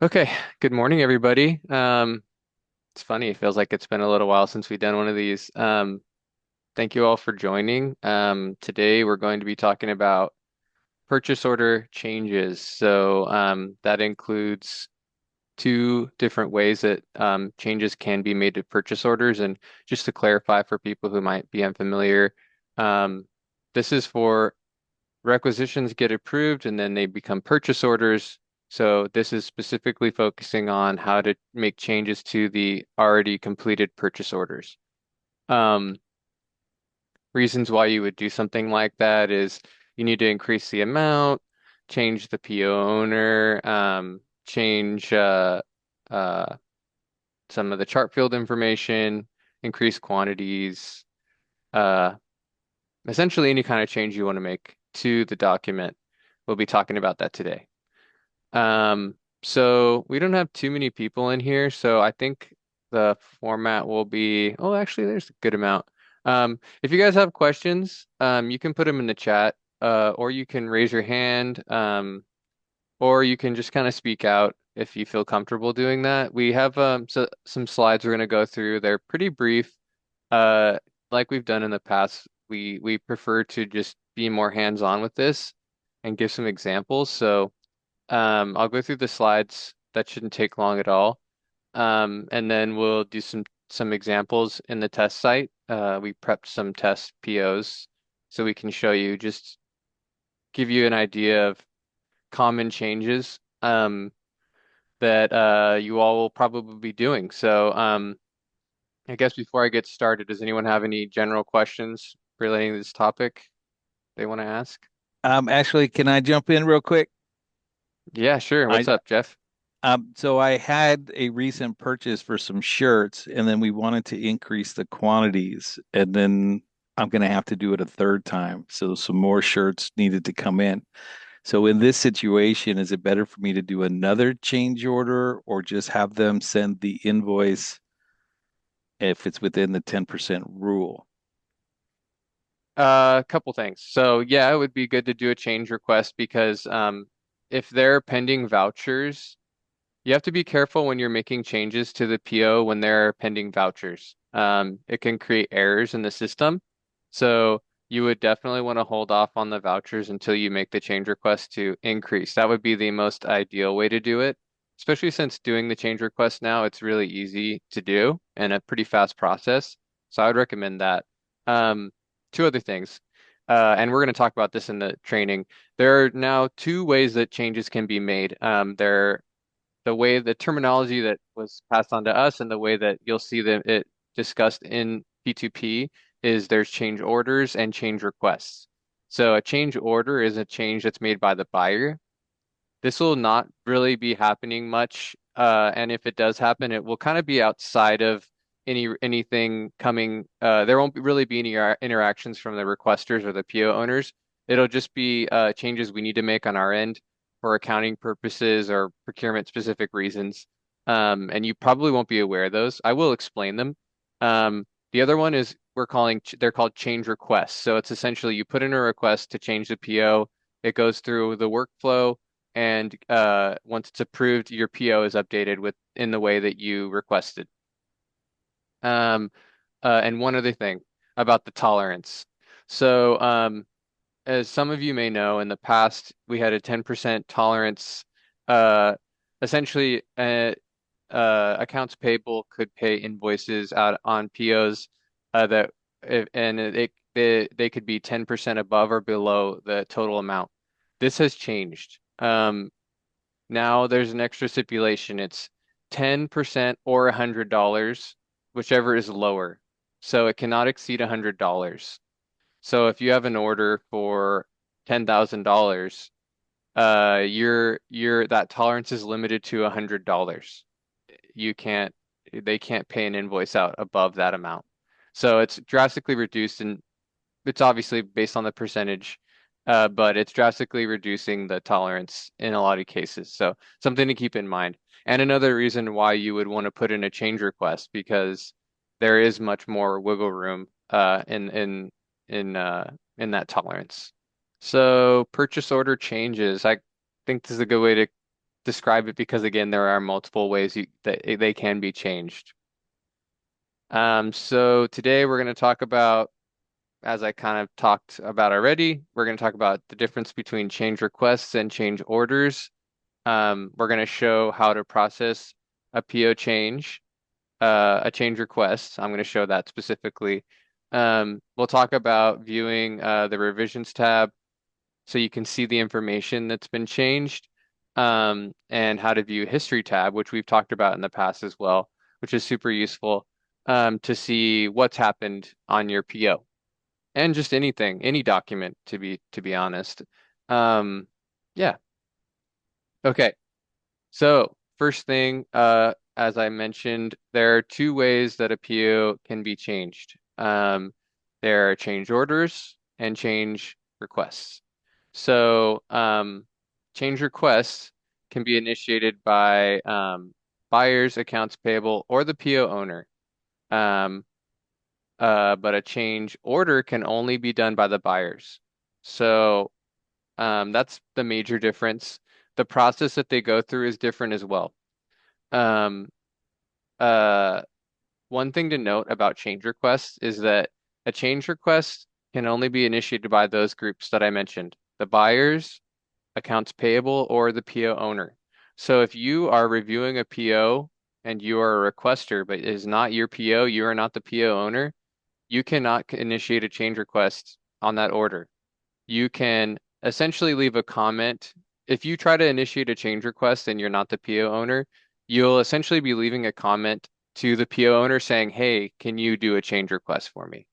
Okay, good morning, everybody. It's funny, it feels like it's been a little while since we've done one of these. Thank you all for joining. Today we're going to be talking about purchase order changes. That includes two different ways that changes can be made to purchase orders. And just to clarify for people who might be unfamiliar, um, this is for requisitions get approved and then they become purchase orders. So this is specifically focusing on how to make changes to the already completed purchase orders. Um, Reasons why you would do something like that is you need to increase the amount, change the PO owner, change uh, some of the chart field information, increase quantities, uh, essentially any kind of change you want to make to the document. We'll be talking about that today. So we don't have too many people in here, so I think the format will be, oh, actually, there's a good amount. If you guys have questions, you can put them in the chat, or you can raise your hand, or you can just kind of speak out if you feel comfortable doing that. We have some slides we're going to go through. They're pretty brief. Uh, like we've done in the past, we prefer to just be more hands-on with this and give some examples. I'll go through the slides. That shouldn't take long at all. And then we'll do some examples in the test site. We prepped some test POs so we can show you, just give you an idea of common changes that you all will probably be doing. I guess before I get started, does anyone have any general questions relating to this topic they want to ask? Actually, can I jump in real quick? Yeah, sure. I What's up, Jeff? so I had a recent purchase for some shirts, and then we wanted to increase the quantities, and then I'm going to have to do it a third time. So some more shirts needed to come in. So in this situation, is it better for me to do another change order or just have them send the invoice if it's within the 10% rule? A couple things. So yeah, it would be good to do a change request because if they're pending vouchers, you have to be careful when you're making changes to the PO when they're pending vouchers. It can create errors in the system. So you would definitely want to hold off on the vouchers until you make the change request to increase. That would be the most ideal way to do it, especially since doing the change request now, it's really easy to do and a pretty fast process. So I would recommend that. Um, Two other things, and we're going to talk about this in the training. There are now two ways that changes can be made. There the way the terminology that was passed on to us and the way that you'll see that it discussed in P2P is there's change orders and change requests. So a change order is a change that's made by the buyer. This will not really be happening much, and if it does happen, it will kind of be outside of anything coming. There won't really be any interactions from the requesters or the PO owners. It'll just be changes we need to make on our end for accounting purposes or procurement specific reasons. And you probably won't be aware of those. I will explain them. The other one is they're called change requests. So it's essentially you put in a request to change the PO. It goes through the workflow and once it's approved, your PO is updated with in the way that you requested. Um, and one other thing about the tolerance. As some of you may know, in the past we had a 10% tolerance. Uh, Essentially, accounts payable could pay invoices out on POs that if, and they could be 10% above or below the total amount. This has changed. Now there's an extra stipulation. It's 10% or $100, whichever is lower. So it cannot exceed $100. So if you have an order for $10,000, your that tolerance is limited to $100. You can't They can't pay an invoice out above that amount. So it's drastically reduced, and it's obviously based on the percentage, but it's drastically reducing the tolerance in a lot of cases. So something to keep in mind. And another reason why you would want to put in a change request because there is much more wiggle room in that tolerance. So purchase order changes. I think this is a good way to describe it because again, there are multiple ways that they can be changed. So today we're going to talk about, as I kind of talked about already, we're going to talk about the difference between change requests and change orders. We're going to show how to process a PO change, a change request. I'm going to show that specifically. We'll talk about viewing the revisions tab so you can see the information that's been changed, and how to view history tab, which we've talked about in the past as well, which is super useful to see what's happened on your PO and just anything, any document to be honest. Um, yeah. Okay. So first thing, as I mentioned, there are two ways that a PO can be changed. There are change orders and change requests. So change requests can be initiated by buyers, accounts payable, or the PO owner. Um, but a change order can only be done by the buyers. So that's the major difference. The process that they go through is different as well. Um, uh, One thing to note about change requests is that a change request can only be initiated by those groups that I mentioned, the buyers, accounts payable, or the PO owner. So if you are reviewing a PO and you are a requester, but it is not your PO, you are not the PO owner, you cannot initiate a change request on that order. You can essentially leave a comment. If you try to initiate a change request and you're not the PO owner, you'll essentially be leaving a comment to the PO owner saying, "Hey, can you do a change request for me?"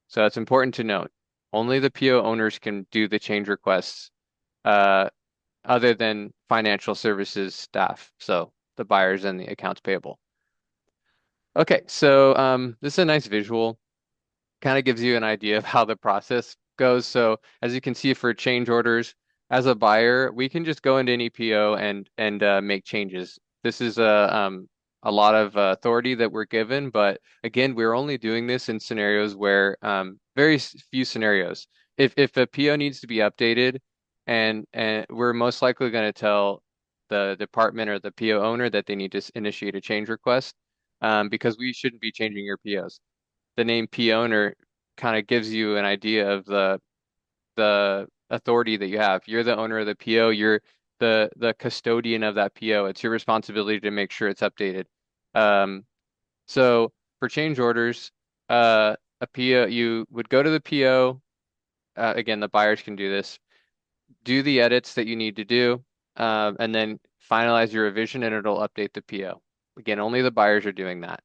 So it's important to note, only the PO owners can do the change requests, uh, other than financial services staff, so the buyers and the accounts payable. Okay, so this is a nice visual, kind of gives you an idea of how the process goes. So as you can see for change orders, as a buyer, we can just go into any PO and make changes. This is a lot of authority that we're given, but again, we're only doing this in scenarios where very few scenarios. If a PO needs to be updated, and we're most likely going to tell the department or the PO owner that they need to initiate a change request, because we shouldn't be changing your POs. The name P owner kind of gives you an idea of the authority that you have. You're the owner of the PO. You're the custodian of that PO. It's your responsibility to make sure it's updated. Um, so for change orders, a PO, you would go to the PO. Again, the buyers can do this. Do the edits that you need to do, and then finalize your revision, and it'll update the PO. Again, only the buyers are doing that.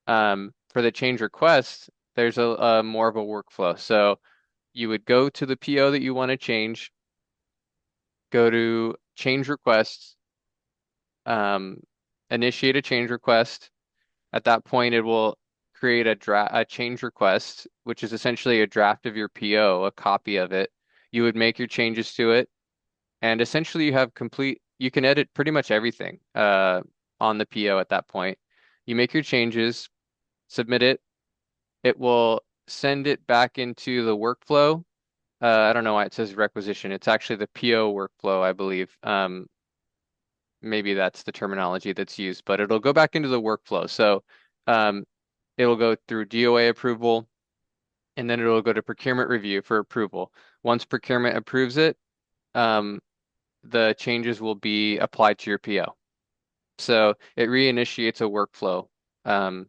For the change request, there's a more of a workflow. So you would go to the PO that you want to change, go to change requests, um, initiate a change request. At that point, it will create a change request, which is essentially a draft of your PO, a copy of it. You would make your changes to it, and essentially you can edit pretty much everything on the PO at that point. You make your changes, submit it. It will send it back into the workflow. I don't know why it says requisition. It's actually the PO workflow, I believe. Maybe that's the terminology that's used, but it'll go back into the workflow. So um, it'll go through DOA approval, and then it'll go to procurement review for approval. Once procurement approves it, um, the changes will be applied to your PO. So it reinitiates a workflow. Um,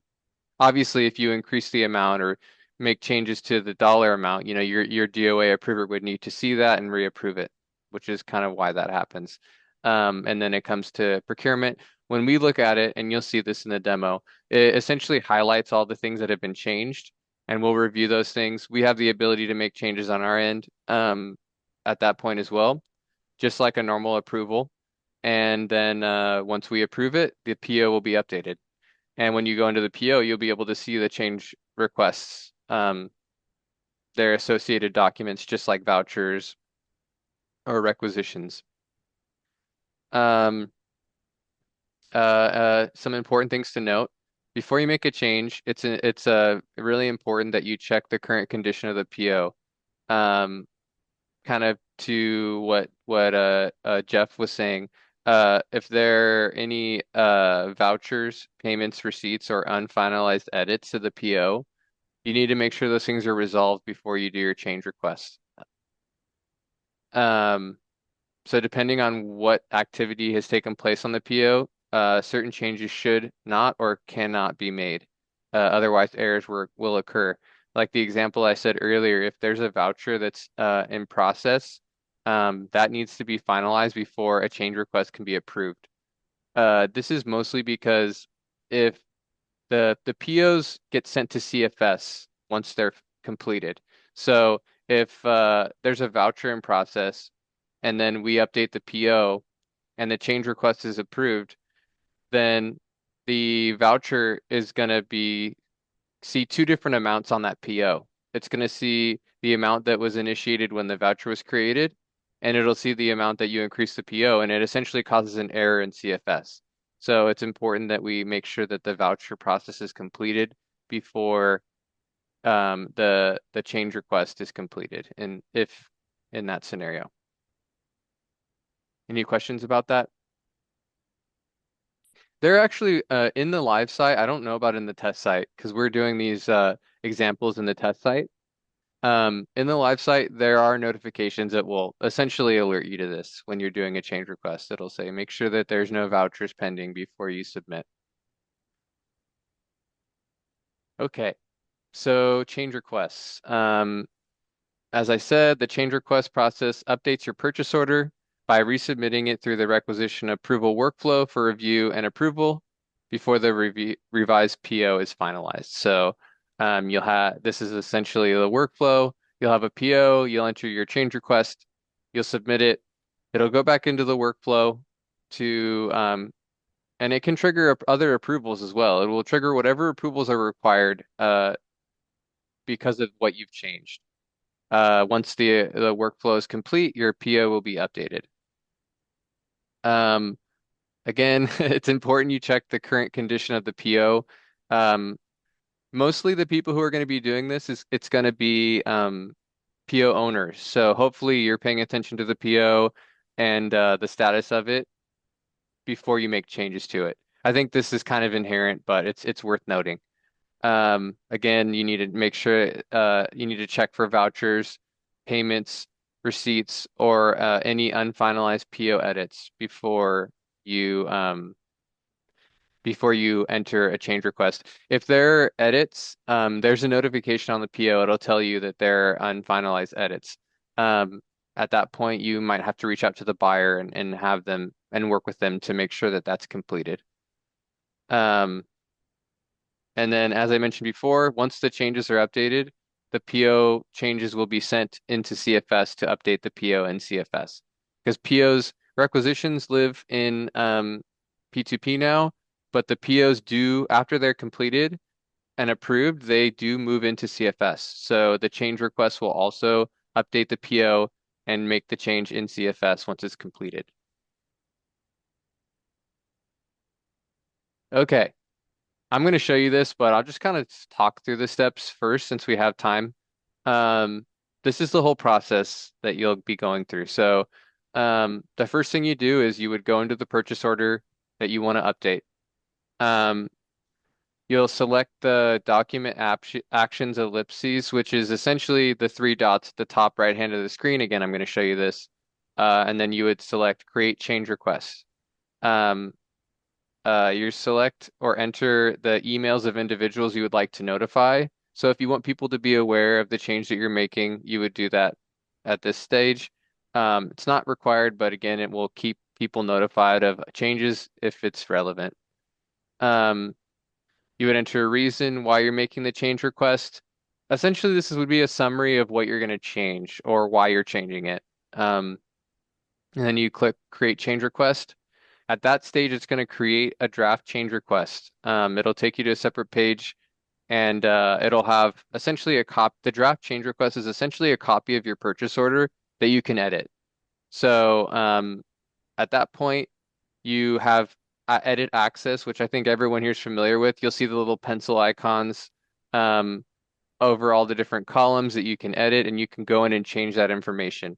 Obviously, if you increase the amount or make changes to the dollar amount, your DOA approver would need to see that and reapprove it, which is kind of why that happens. And then it comes to procurement. When we look at it, and you'll see this in the demo, it essentially highlights all the things that have been changed, and we'll review those things. We have the ability to make changes on our end at that point as well, just like a normal approval. And then once we approve it, the PO will be updated. And when you go into the PO, you'll be able to see the change requests, their associated documents, just like vouchers or requisitions. Um, some important things to note. Before you make a change, it's really important that you check the current condition of the PO. Kind of to what Jeff was saying. If there are any vouchers, payments, receipts, or unfinalized edits to the PO, you need to make sure those things are resolved before you do your change request. Um, so depending on what activity has taken place on the PO, certain changes should not or cannot be made. Otherwise, errors will occur. Like the example I said earlier, if there's a voucher that's in process, that needs to be finalized before a change request can be approved. This is mostly because if the POs get sent to CFS once they're completed. So if there's a voucher in process and then we update the PO and the change request is approved, then the voucher is going to be see two different amounts on that PO. It's going to see the amount that was initiated when the voucher was created, and it'll see the amount that you increased the PO, and it essentially causes an error in CFS. So it's important that we make sure that the voucher process is completed before the change request is completed, and if in that scenario. Any questions about that? They're actually in the live site. I don't know about in the test site because we're doing these examples in the test site. In the live site, there are notifications that will essentially alert you to this when you're doing a change request. It'll say, make sure that there's no vouchers pending before you submit. Okay, so change requests. As I said, the change request process updates your purchase order by resubmitting it through the requisition approval workflow for review and approval before the revised PO is finalized. So you'll have this is essentially the workflow. You'll have a PO, you'll enter your change request, you'll submit it. It'll go back into the workflow to and it can trigger other approvals as well. It will trigger whatever approvals are required because of what you've changed. Once the workflow is complete, your PO will be updated. Um, Again, it's important you check the current condition of the PO. Um, Mostly the people who are going to be doing this is it's going to be PO owners. So hopefully you're paying attention to the PO and the status of it before you make changes to it. I think this is kind of inherent, but it's worth noting. Again, you need to make sure you need to check for vouchers, payments, receipts, or any unfinalized PO edits you um, before you enter a change request. If there are edits, there's a notification on the PO. It'll tell you that there are unfinalized edits. Um, at that point, you might have to reach out to the buyer and have them and work with them to make sure that that's completed. Um, And then, as I mentioned before, once the changes are updated, the PO changes will be sent into CFS to update the PO in CFS. Because POs requisitions live in P2P now, but the POs do, after they're completed and approved, they do move into CFS. So the change request will also update the PO and make the change in CFS once it's completed. Okay. I'm going to show you this, but I'll just kind of talk through the steps first since we have time. Um, this is the whole process that you'll be going through. So, the first thing you do is you would go into the purchase order that you want to update. Um, you'll select the document actions ellipses, which is essentially the three dots at the top right hand of the screen. Again, I'm going to show you this. And then you would select create change request. Um, you select or enter the emails of individuals you would like to notify. So if you want people to be aware of the change that you're making, you would do that at this stage. It's not required, but again, it will keep people notified of changes if it's relevant. Um, you would enter a reason why you're making the change request. Essentially, would be a summary of what you're going to change or why you're changing it. Um, and then you click create change request. At that stage, it's going to create a draft change request. It'll take you to a separate page and it'll have essentially a the draft change request is essentially a copy of your purchase order that you can edit. So at that point, you have edit access, which I think everyone here is familiar with. You'll see the little pencil icons um, over all the different columns that you can edit, and you can go in and change that information.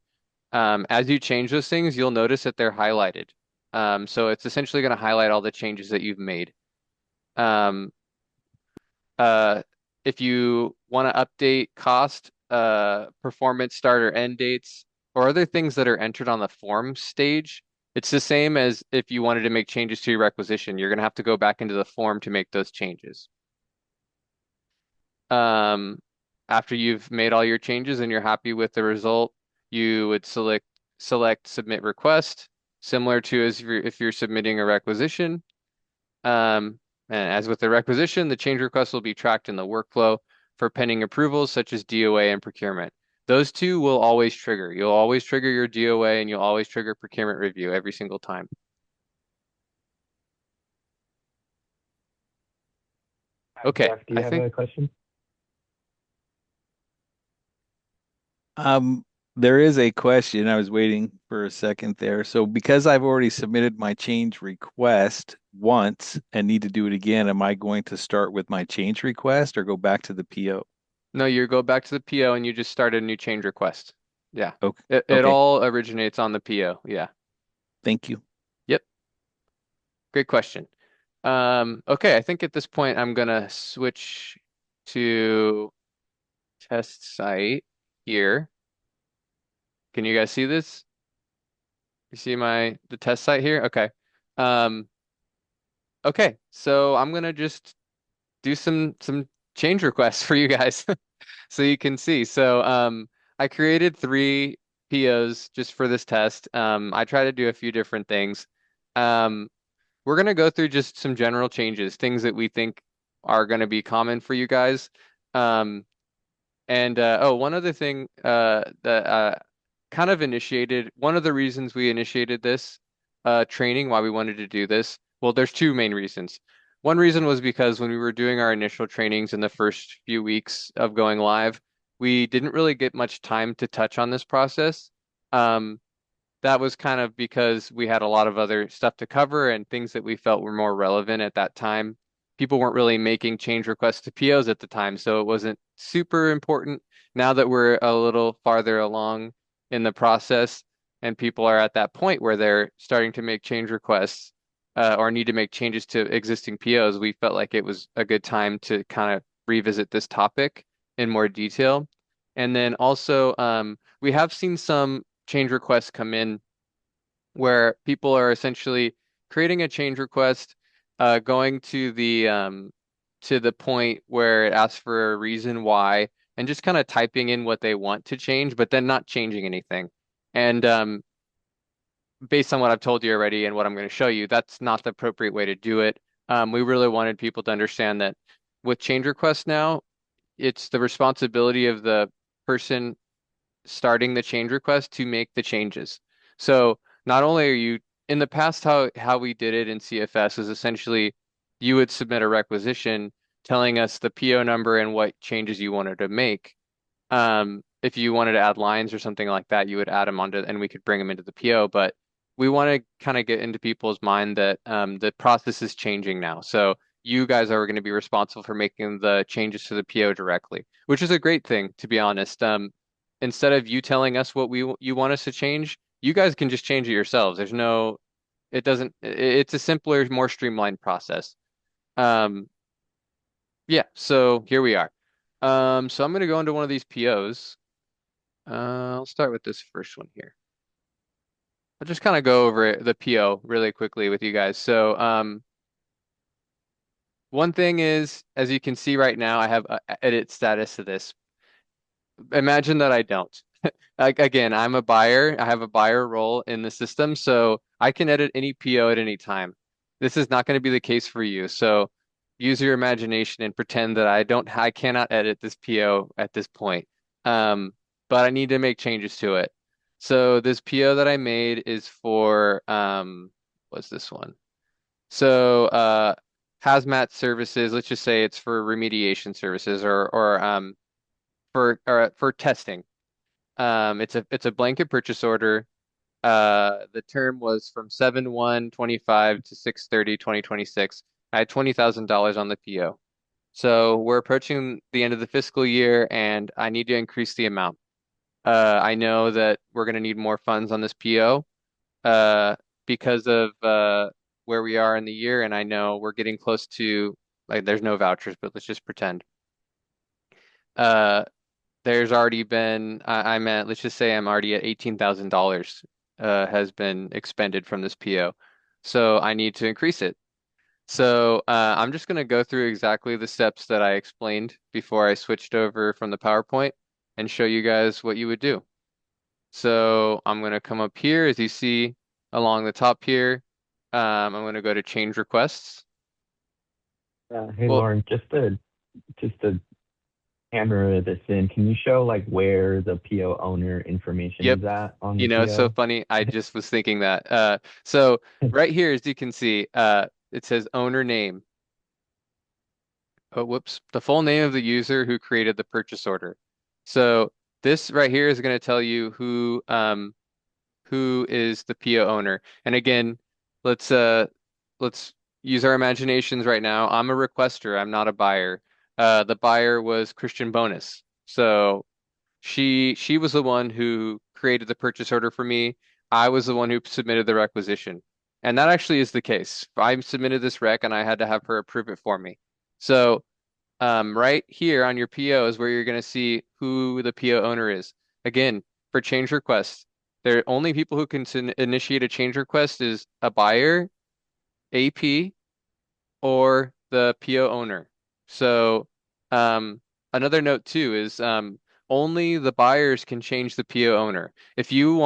As you change those things, you'll notice that they're highlighted. So it's essentially going to highlight all the changes that you've made. Um, uh, if you want to update cost, performance start or end dates, or other things that are entered on the form stage, it's the same as if you wanted to make changes to your requisition. You're going to have to go back into the form to make those changes. Um, After you've made all your changes and you're happy with the result, you would select submit request, similar to as if you're submitting a requisition. And as with the requisition, the change request will be tracked in the workflow for pending approvals such as DOA and procurement. Those two will always trigger. You'll always trigger your DOA and you'll always trigger procurement review every single time. Okay, Jeff, do I you have think a question? Um, there is a question. I was waiting for a second there. So because I've already submitted my change request once and need to do it again, am I going to start with my change request or go back to the PO? no, you go back to the PO and you just start a new change request. Yeah. Okay. It Okay. all originates on the PO. Yeah. Thank you. Yep. Great question. Okay, I think at this point I'm gonna switch to test site here. Can you guys see this? You see the test site here? Okay. Um, okay, so I'm gonna just do some change requests for you guys so you can see. I created three POs just for this test. I try to do a few different things. Um, we're gonna go through just some general changes, things that we think are gonna be common for you guys. Um, one other thing that kind of initiated one of the reasons we initiated this training, why we wanted to do this. Well, there's two main reasons. One reason was because when we were doing our initial trainings in the first few weeks of going live, we didn't really get much time to touch on this process. Um, that was kind of because we had a lot of other stuff to cover and things that we felt were more relevant at that time. People weren't really making change requests to POs at the time, so it wasn't super important. Now that we're a little farther along in the process and people are at that point where they're starting to make change requests or need to make changes to existing POs, we felt like it was a good time to kind of revisit this topic in more detail. And then also, we have seen some change requests come in where people are essentially creating a change request, going to the point where it asks for a reason why, and just kind of typing in what they want to change, but then not changing anything. And based on what I've told you already and what I'm going to show you, that's not the appropriate way to do it. We really wanted people to understand that with change requests now, it's the responsibility of the person starting the change request to make the changes. So not only are you in the past, how we did it in CFS is essentially you would submit a requisition telling us the PO number and what changes you wanted to make. If you wanted to add lines or something like that, you would add them onto and we could bring them into the PO. But we want to kind of get into people's mind that the process is changing now. So you guys are going to be responsible for making the changes to the PO directly, which is a great thing, to be honest. Instead of you telling us what you want us to change, you guys can just change it yourselves. There's no, it doesn't, it's a simpler, more streamlined process. Um, yeah, so here we are. So I'm going to go into one of these POs. I'll start with this first one here. I'll just kind of go over the PO really quickly with you guys. One thing is, as you can see right now, I have edit status to this. Imagine that I don't. Like again, I'm a buyer. I have a buyer role in the system, so I can edit any PO at any time. This is not going to be the case for you. So use your imagination and pretend that I cannot edit this PO at this point. Um, but I need to make changes to it. So this PO that I made is for what's this one? So hazmat services, let's just say it's for remediation services or for testing. It's a blanket purchase order. The term was from 7/1/25 to 6/30/2026. I had $20,000 on the PO. So we're approaching the end of the fiscal year, and I need to increase the amount. I know that we're going to need more funds on this PO. Uh, because of where we are in the year, and I know we're getting close to like there's no vouchers, but let's just pretend. Uh, there's already been I'm at let's just say I'm already at $18,000 has been expended from this PO, so I need to increase it. So I'm just going to go through exactly the steps that I explained before I switched over from the PowerPoint and show you guys what you would do. So I'm going to come up here, as you see along the top here. I'm going to go to change requests. Hey Well, Lauren, just to hammer this in, can you show like where the PO owner information yep. is at on You the know, it's so PO? funny. I just was thinking that. So right here, as you can see, it says owner name. Oh, whoops. The full name of the user who created the purchase order. So this right here is going to tell you who is the PO owner. And again, let's uh let's use our imaginations right now. I'm a requester, I'm not a buyer. The buyer was Christian Bonus. So she was the one who created the purchase order for me. I was the one who submitted the requisition. And that actually is the case. I submitted this rec and I had to have her approve it for me. So right here on your PO is where you're going to see who the PO owner is. Again, for change requests, the only people who can initiate a change request is a buyer, AP, or the PO owner. So another note too is only the buyers can change the PO owner. If you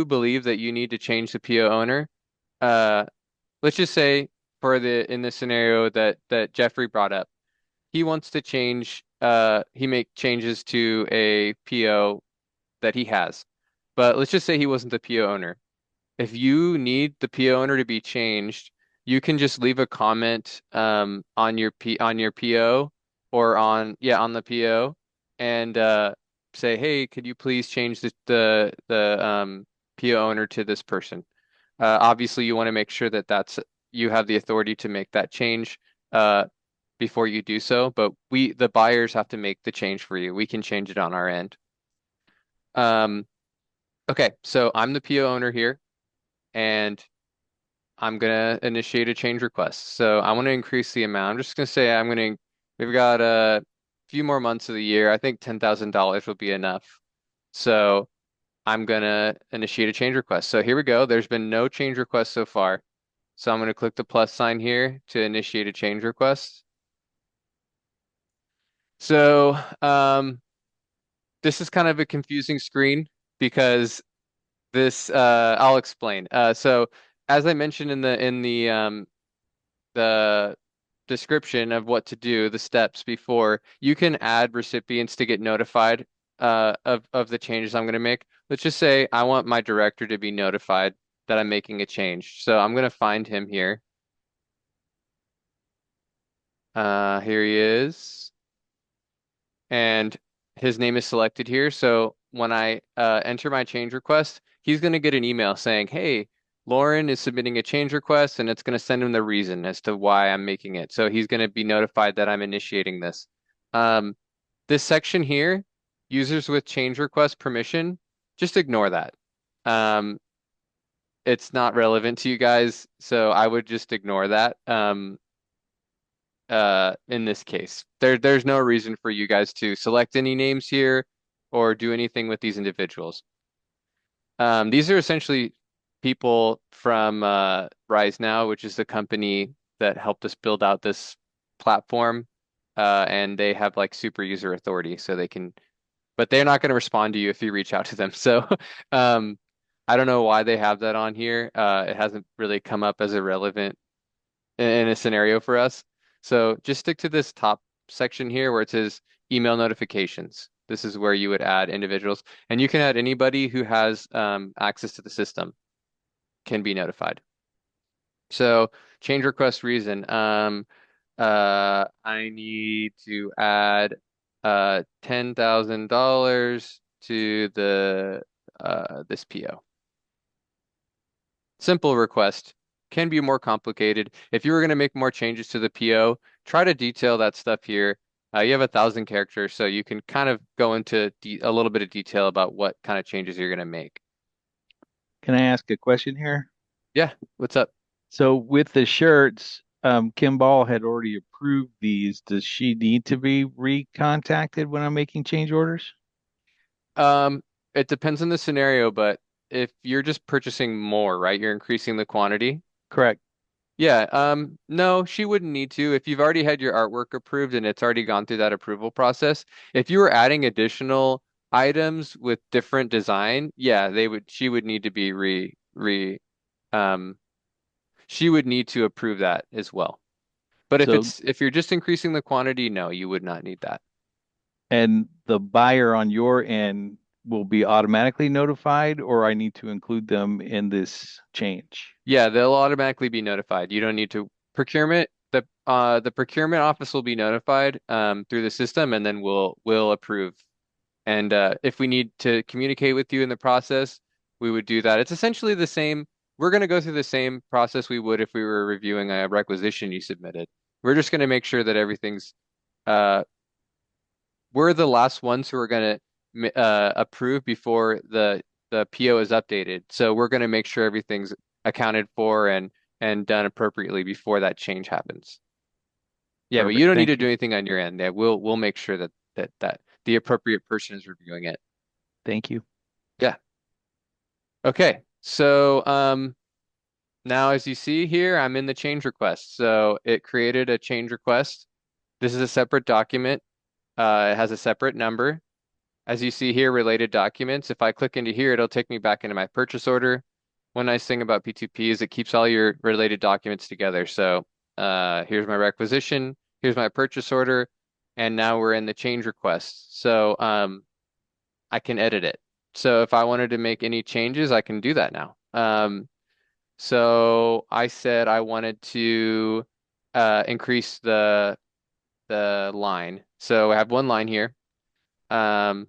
believe that you need to change the PO owner, uh, let's just say for the in the scenario that Jeffrey brought up he wants to change he make changes to a PO that he has. But let's just say he wasn't the PO owner. If you need the PO owner to be changed, you can just leave a comment on your PO or on the PO and say, "Hey, could you please change the PO owner to this person?" Obviously, you want to make sure that that's you have the authority to make that change uh, before you do so, but the buyers, have to make the change for you. We can change it on our end. Um, okay, so I'm the PO owner here, and I'm gonna initiate a change request. So I want to increase the amount. I'm just gonna say we've got a few more months of the year. I think $10,000 will be enough. So I'm gonna initiate a change request. So here we go. There's been no change request so far. So I'm gonna click the plus sign here to initiate a change request. So this is kind of a confusing screen because I'll explain. So as I mentioned the description of what to do, the steps before, you can add recipients to get notified of the changes I'm going to make. Let's just say I want my director to be notified that I'm making a change. So I'm going to find him here. Here he is. And his name is selected here. So when I enter my change request, he's going to get an email saying, "Hey, Lauren is submitting a change request," and it's going to send him the reason as to why I'm making it. So he's going to be notified that I'm initiating this. Um, this section here, users with change request permission, just ignore that. Um, it's not relevant to you guys, so I would just ignore that. In this case. There's no reason for you guys to select any names here or do anything with these individuals. These are essentially people from Rise Now, which is the company that helped us build out this platform. And they have like super user authority, so they can, but they're not going to respond to you if you reach out to them. So, um, I don't know why they have that on here. It hasn't really come up as a relevant in a scenario for us. So just stick to this top section here where it says email notifications. This is where you would add individuals, and you can add anybody who has access to the system can be notified. So change request reason. I need to add $10,000 to the this PO. Simple request can be more complicated. If you were going to make more changes to the PO, try to detail that stuff here. You have 1,000 characters, so you can kind of go into a little bit of detail about what kind of changes you're going to make. Can I ask a question here? Yeah, what's up? So with the shirts, Kim Ball had already approved these. Does she need to be recontacted when I'm making change orders? Um, it depends on the scenario, but if you're just purchasing more, right? You're increasing the quantity. Correct. Yeah, no, she wouldn't need to. If you've already had your artwork approved and it's already gone through that approval process, if you were adding additional items with different design, yeah, she would need to be um, she would need to approve that as well. But So, if you're just increasing the quantity, no, you would not need that. and the buyer on your end will be automatically notified, or I need to include them in this change? Yeah, they'll automatically be notified. You don't need to the procurement office will be notified through the system and then we'll approve. And if we need to communicate with you in the process, we would do that. It's essentially the same. We're going to go through the same process we would if we were reviewing a requisition you submitted. We're just going to make sure that everything's uh we're the last ones who are going to approve before the PO is updated. So we're going to make sure everything's accounted for and done appropriately before that change happens. Yeah, but you Perfect. don't need to Thank you. do anything on your end. Yeah, we'll make sure that the appropriate person is reviewing it. Thank you. Yeah. Okay. So now as you see here, I'm in the change request. So it created a change request. This is a separate document. It has a separate number. As you see here, related documents, if I click into here, it'll take me back into my purchase order. One nice thing about P2P is it keeps all your related documents together. So here's my requisition, here's my purchase order, and now we're in the change request. So I can edit it. So if I wanted to make any changes, I can do that now. So I said I wanted to increase the line. So I have one line here. Um,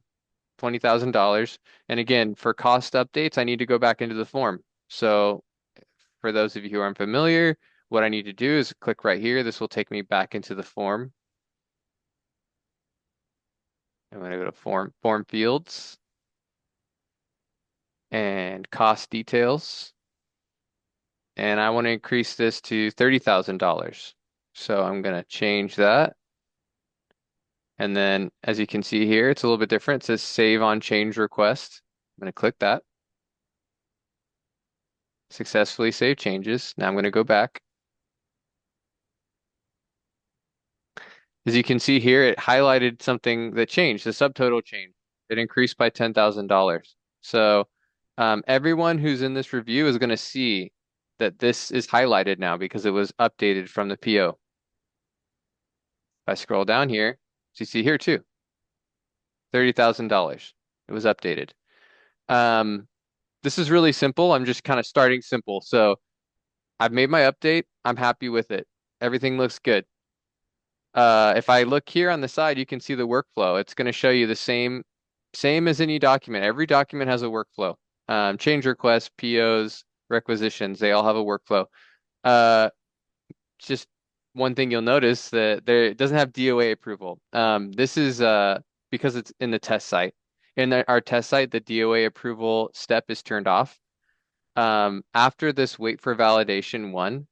$20,000. And again, for cost updates, I need to go back into the form. So for those of you who aren't familiar, what I need to do is click right here. This will take me back into the form. I'm going to go to form fields and cost details. And I want to increase this to $30,000. So I'm going to change that. And then as you can see here, it's a little bit different. It says save on change request. I'm going to click that. Successfully save changes. Now I'm going to go back. As you can see here, it highlighted something that changed, the subtotal changed. It increased by $10,000. So everyone who's in this review is going to see that this is highlighted now because it was updated from the PO. If I scroll down here, as you see here too, $30,000. It was updated. Um, this is really simple. I'm just kind of starting simple. So I've made my update. I'm happy with it. Everything looks good. If I look here on the side, you can see the workflow. It's going to show you the same as any document. Every document has a workflow. Change requests, POs, requisitions, they all have a workflow. Uh, just one thing you'll notice that it doesn't have DOA approval. This is because it's in the test site. In our test site, the DOA approval step is turned off. After this wait for validation one,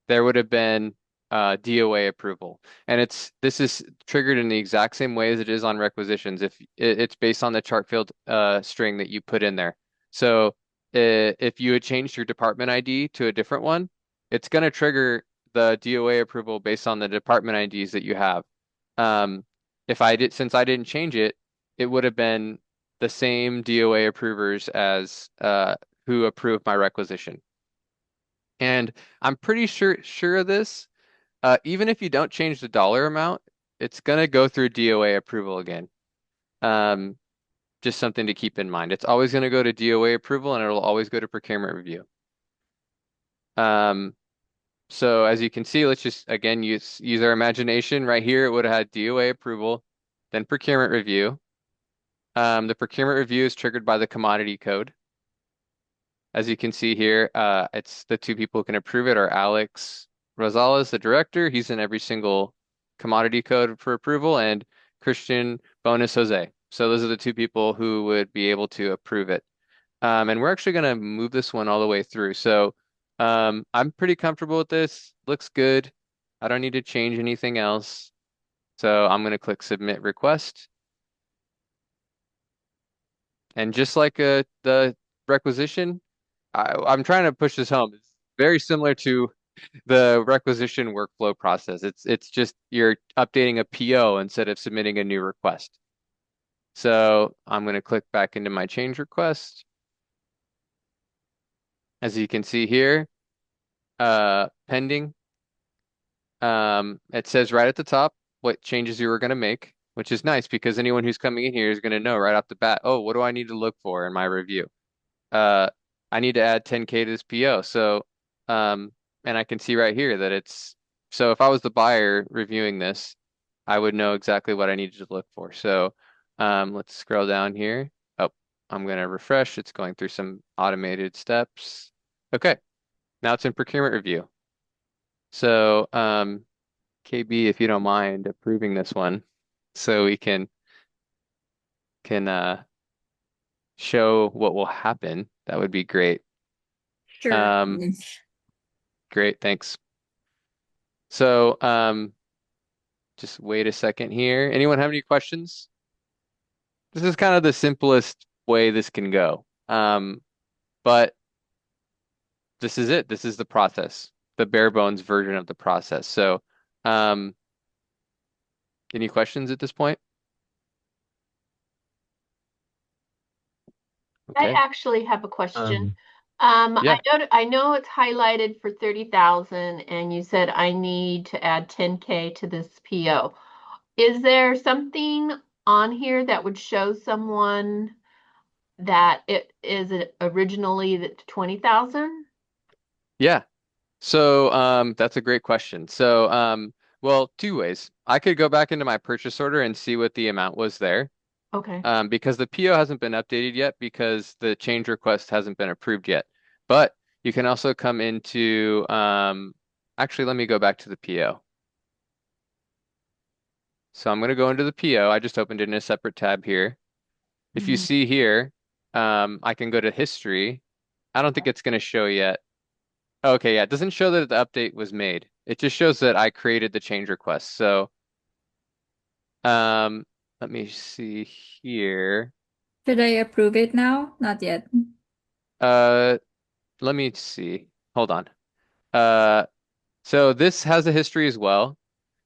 there would have been DOA approval. And this is triggered in the exact same way as it is on requisitions. If it's based on the chart field string that you put in there. So if you had changed your department ID to a different one, it's going to trigger the DOA approval based on the department IDs that you have. If I did, since I didn't change it, it would have been the same DOA approvers as who approved my requisition. And I'm pretty sure of this. Even if you don't change the dollar amount, it's gonna go through DOA approval again. Um, just something to keep in mind. It's always gonna go to DOA approval and it'll always go to procurement review. Um, so as you can see, let's just again use our imagination. Right here, it would have had DOA approval, then procurement review. The procurement review is triggered by the commodity code. As you can see here, it's the two people who can approve it are Alex Rosales, the director. He's in every single commodity code for approval, and Christian Bonus Jose. So those are the two people who would be able to approve it. And we're actually going to move this one all the way through. So I'm pretty comfortable with this. Looks good. I don't need to change anything else. So I'm going to click Submit Request. And just like the requisition, I'm trying to push this home. It's very similar to the requisition workflow process. It's just you're updating a PO instead of submitting a new request. So I'm going to click back into my change request. As you can see here, pending. It says right at the top what changes you were going to make, which is nice because anyone who's coming in here is going to know right off the bat, oh, what do I need to look for in my review? Uh, I need to add 10K to this PO. So, um, and I can see right here that so if I was the buyer reviewing this, I would know exactly what I needed to look for. So, let's scroll down here. Oh, I'm going to refresh. It's going through some automated steps. Okay, now it's in procurement review. So, KB, if you don't mind approving this one, so we can show what will happen, that would be great. Sure. Um, Great, thanks. So, just wait a second here. Anyone have any questions? This is kind of the simplest way this can go. But this is it. This is the process, the bare bones version of the process. So, um, any questions at this point? I Okay. actually have a question. Um, Yeah. I know it's highlighted for 30,000 and you said I need to add 10K to this PO. Is there something on here that would show someone that it originally that 20,000? Yeah. So, that's a great question. So, well, two ways. I could go back into my purchase order and see what the amount was there. Okay. Because the PO hasn't been updated yet because the change request hasn't been approved yet. But you can also come into, actually, let me go back to the PO. So I'm going to go into the PO. I just opened it in a separate tab here. If you Mhm. see here, I can go to history. I don't think it's going to show yet. Okay, yeah, it doesn't show that the update was made. It just shows that I created the change request. So, um, let me see here. Should I approve it now? Not yet. Uh, Let me see. Hold on. Uh, so this has a history as well.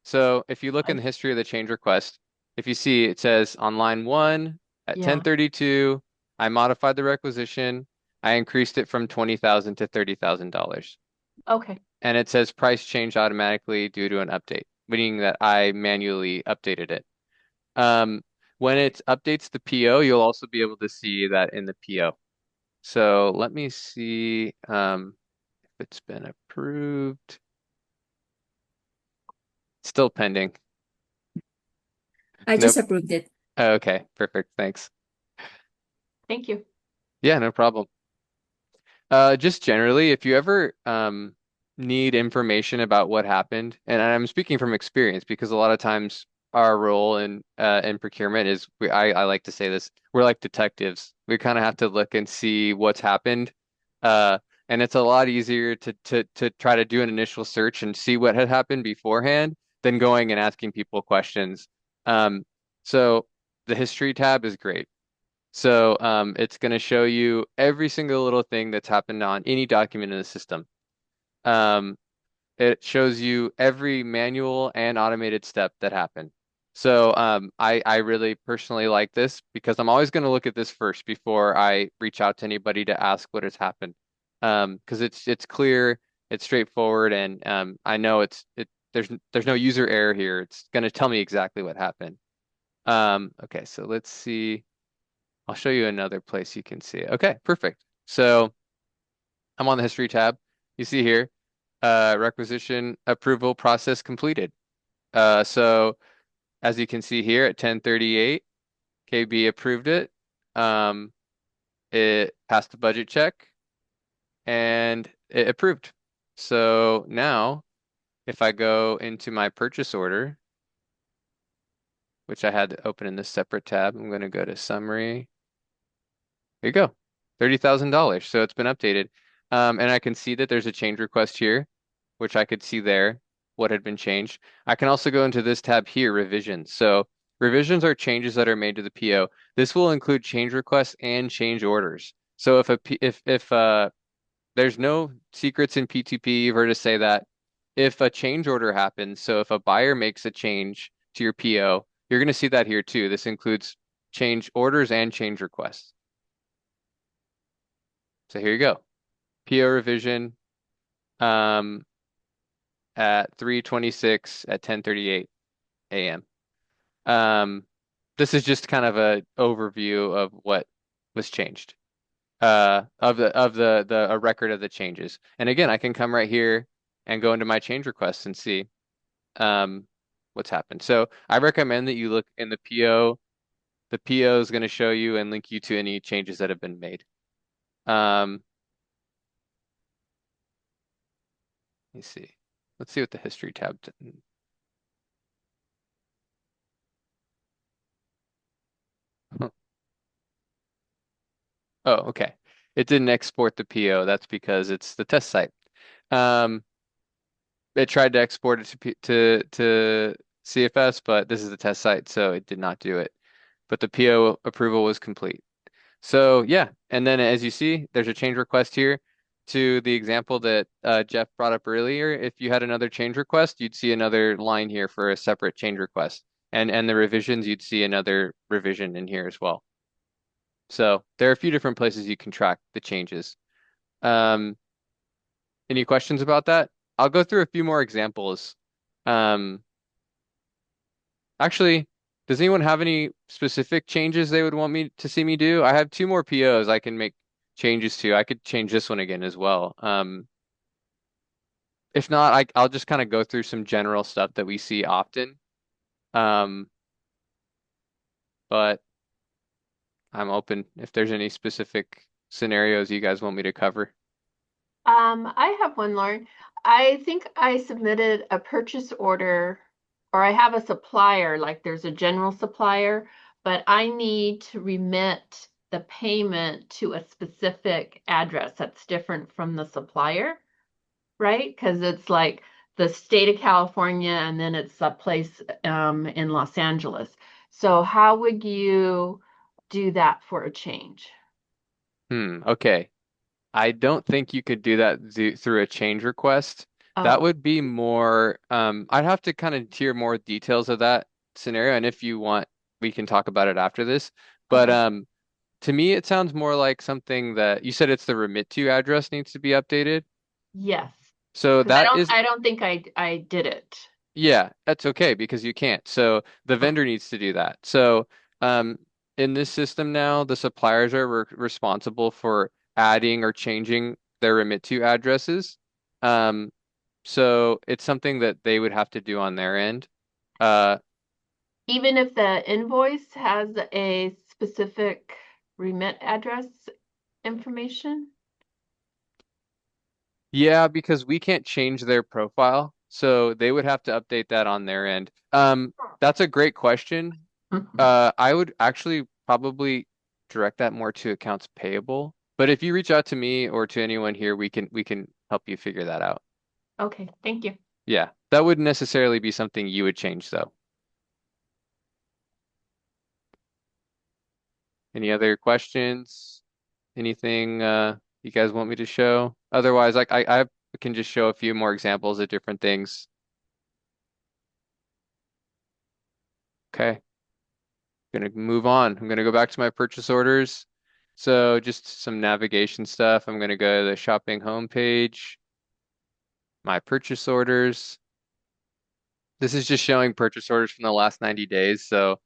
So if you look in I, the history of the change request, if you see it says on line 1 at yeah. 1032, I modified the requisition. I increased it from 20,000 to $30,000. Okay. And it says price changed automatically due to an update, meaning that I manually updated it. Um, when it updates the PO, you'll also be able to see that in the PO. So let me see if it's been approved. Still pending. I just Nope. approved it. Okay, perfect. Thanks. Thank you. Yeah, no problem. Just generally, if you ever need information about what happened, and I'm speaking from experience because a lot of times our role in procurement is I like to say this, we're like detectives. We kind of have to look and see what's happened. Uh, and it's a lot easier to try to do an initial search and see what had happened beforehand than going and asking people questions. Um, so the history tab is great. So it's going to show you every single little thing that's happened on any document in the system. Um, it shows you every manual and automated step that happened. So I really personally like this because I'm always going to look at this first before I reach out to anybody to ask what has happened. Because it's clear, it's straightforward, and I know there's no user error here. It's going to tell me exactly what happened. Okay, so let's see. I'll show you another place you can see it. Okay, perfect. So I'm on the history tab. You see here, requisition approval process completed. So as you can see here at 10:38, KB approved it. Um, it passed the budget check and it approved. So now if I go into my purchase order, which I had to open in this separate tab, I'm going to go to summary. There you go. $30,000. So it's been updated. And I can see that there's a change request here, which I could see there, what had been changed. I can also go into this tab here, revisions. So revisions are changes that are made to the PO. This will include change requests and change orders. So if there's no secrets in P2P, you've heard us say that. If a change order happens, so if a buyer makes a change to your PO, you're going to see that here too. This includes change orders and change requests. So here you go. PO revision um, at 3:26 at 10:38 a.m. Um, this is just kind of a overview of what was changed. Of a record of the changes. And again, I can come right here and go into my change requests and see um, what's happened. So I recommend that you look in the PO. The PO is going to show you and link you to any changes that have been made. Um, let me see. Let's see what the history tab did. Huh. Oh, okay. It didn't export the PO. That's because it's the test site. Um, it tried to export it to CFS, but this is the test site, so it did not do it. But the PO approval was complete. So yeah, and then as you see, there's a change request here to the example that Jeff brought up earlier. If you had another change request, you'd see another line here for a separate change request. And the revisions, you'd see another revision in here as well. So there are a few different places you can track the changes. Um, any questions about that? I'll go through a few more examples. Um, Actually, does anyone have any specific changes they would want me to see me do? I have two more POs I can make changes to. I could change this one again as well. If not, I'll just kind of go through some general stuff that we see often. Um, but I'm open if there's any specific scenarios you guys want me to cover. I have one, Lauren. I think I submitted a purchase order, or I have a supplier, like there's a general supplier, but I need to remit the payment to a specific address that's different from the supplier, right? Because it's like the state of California and then it's a place in Los Angeles. So how would you do that for a change? Okay. I don't think you could do that through a change request. That Oh, would be more, I'd have to kind of hear more details of that scenario. And if you want, we can talk about it after this. But okay. to me, it sounds more like something that you said it's the remit to address needs to be updated. Yes. So Because I that don't is, I don't think I did it. yeah, that's okay because you can't. So the Okay. vendor needs to do that. So um, in this system now, the suppliers are responsible for adding or changing their remit to addresses. Um, so it's something that they would have to do on their end. Uh, Even if the invoice has a specific remit address information? yeah, because we can't change their profile, so they would have to update that on their end. That's a great question. Mhm. I would actually probably direct that more to accounts payable. But if you reach out to me or to anyone here, we can help you figure that out. Okay, thank you. Yeah, that wouldn't necessarily be something you would change though. Any other questions? Anything you guys want me to show? Otherwise, like I can just show a few more examples of different things. Okay, gonna move on. I'm gonna go back to my purchase orders. So just some navigation stuff. I'm gonna go to the shopping homepage, my purchase orders. This is just showing purchase orders from the last 90 days, so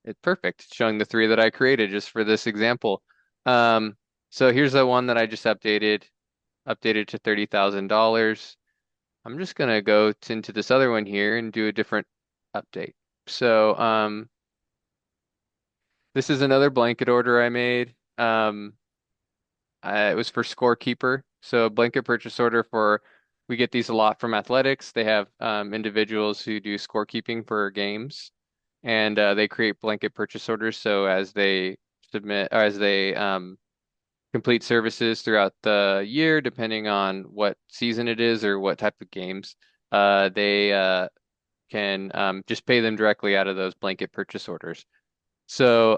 it's perfect. It's showing the three that I created just for this example. Um, so here's the one that I just updated to $30,000. I'm just gonna go into this other one here and do a different update. So this is another blanket order I made. It was for Scorekeeper. So a blanket purchase order for, we get these a lot from athletics. They have individuals who do scorekeeping for games, and they create blanket purchase orders. So as they submit, or as they complete services throughout the year, depending on what season it is or what type of games. They can just pay them directly out of those blanket purchase orders. So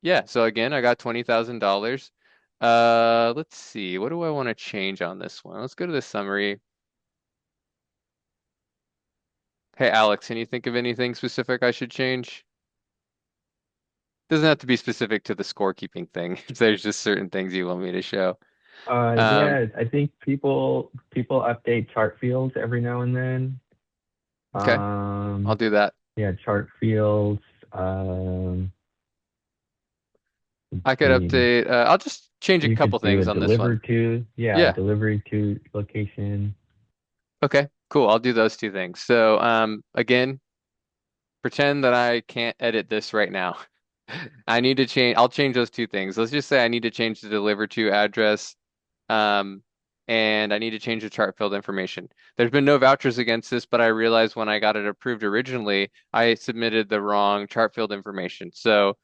yeah, so again, I got $20,000. Let's see, what do I want to change on this one? Let's go to the summary. Hey, Alex, can you think of anything specific I should change? Doesn't have to be specific to the scorekeeping thing. If there's just certain things you want me to show. Um, Yeah, I think people update chart fields every now and then. okay, I'll Um, do that. yeah, chart fields. Um, let's I could see. update. I'll just change a You couple could do a things on this one. delivered to, yeah, Yeah. delivery to location. Okay. Cool. I'll do those two things. So, again, pretend that I can't edit this right now. I need to change. I'll change those two things. Let's just say I need to change the deliver to address, um, and I need to change the chart field information. There's been no vouchers against this, but I realized when I got it approved originally, I submitted the wrong chart field information. So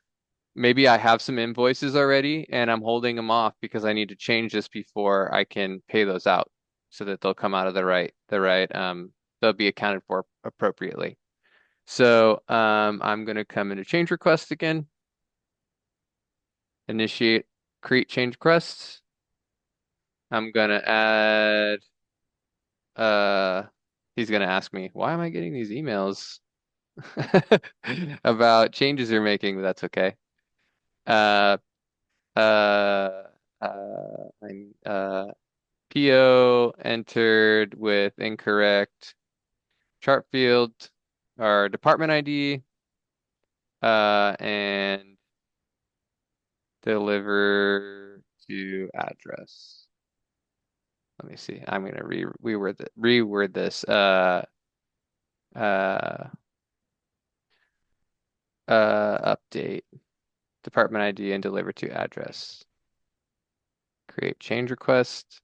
maybe I have some invoices already and I'm holding them off because I need to change this before I can pay those out so that they'll come out of they'll be accounted for appropriately. So I'm going to come into change request again, initiate, create change requests. I'm going to add, uh, he's going to ask me, why am I getting these emails about changes you're making? But that's okay. Uh, uh, PO entered with incorrect chart field or department ID, and deliver to address. Let me see. I'm gonna reword this. Uh, update department ID and deliver to address. Create change request.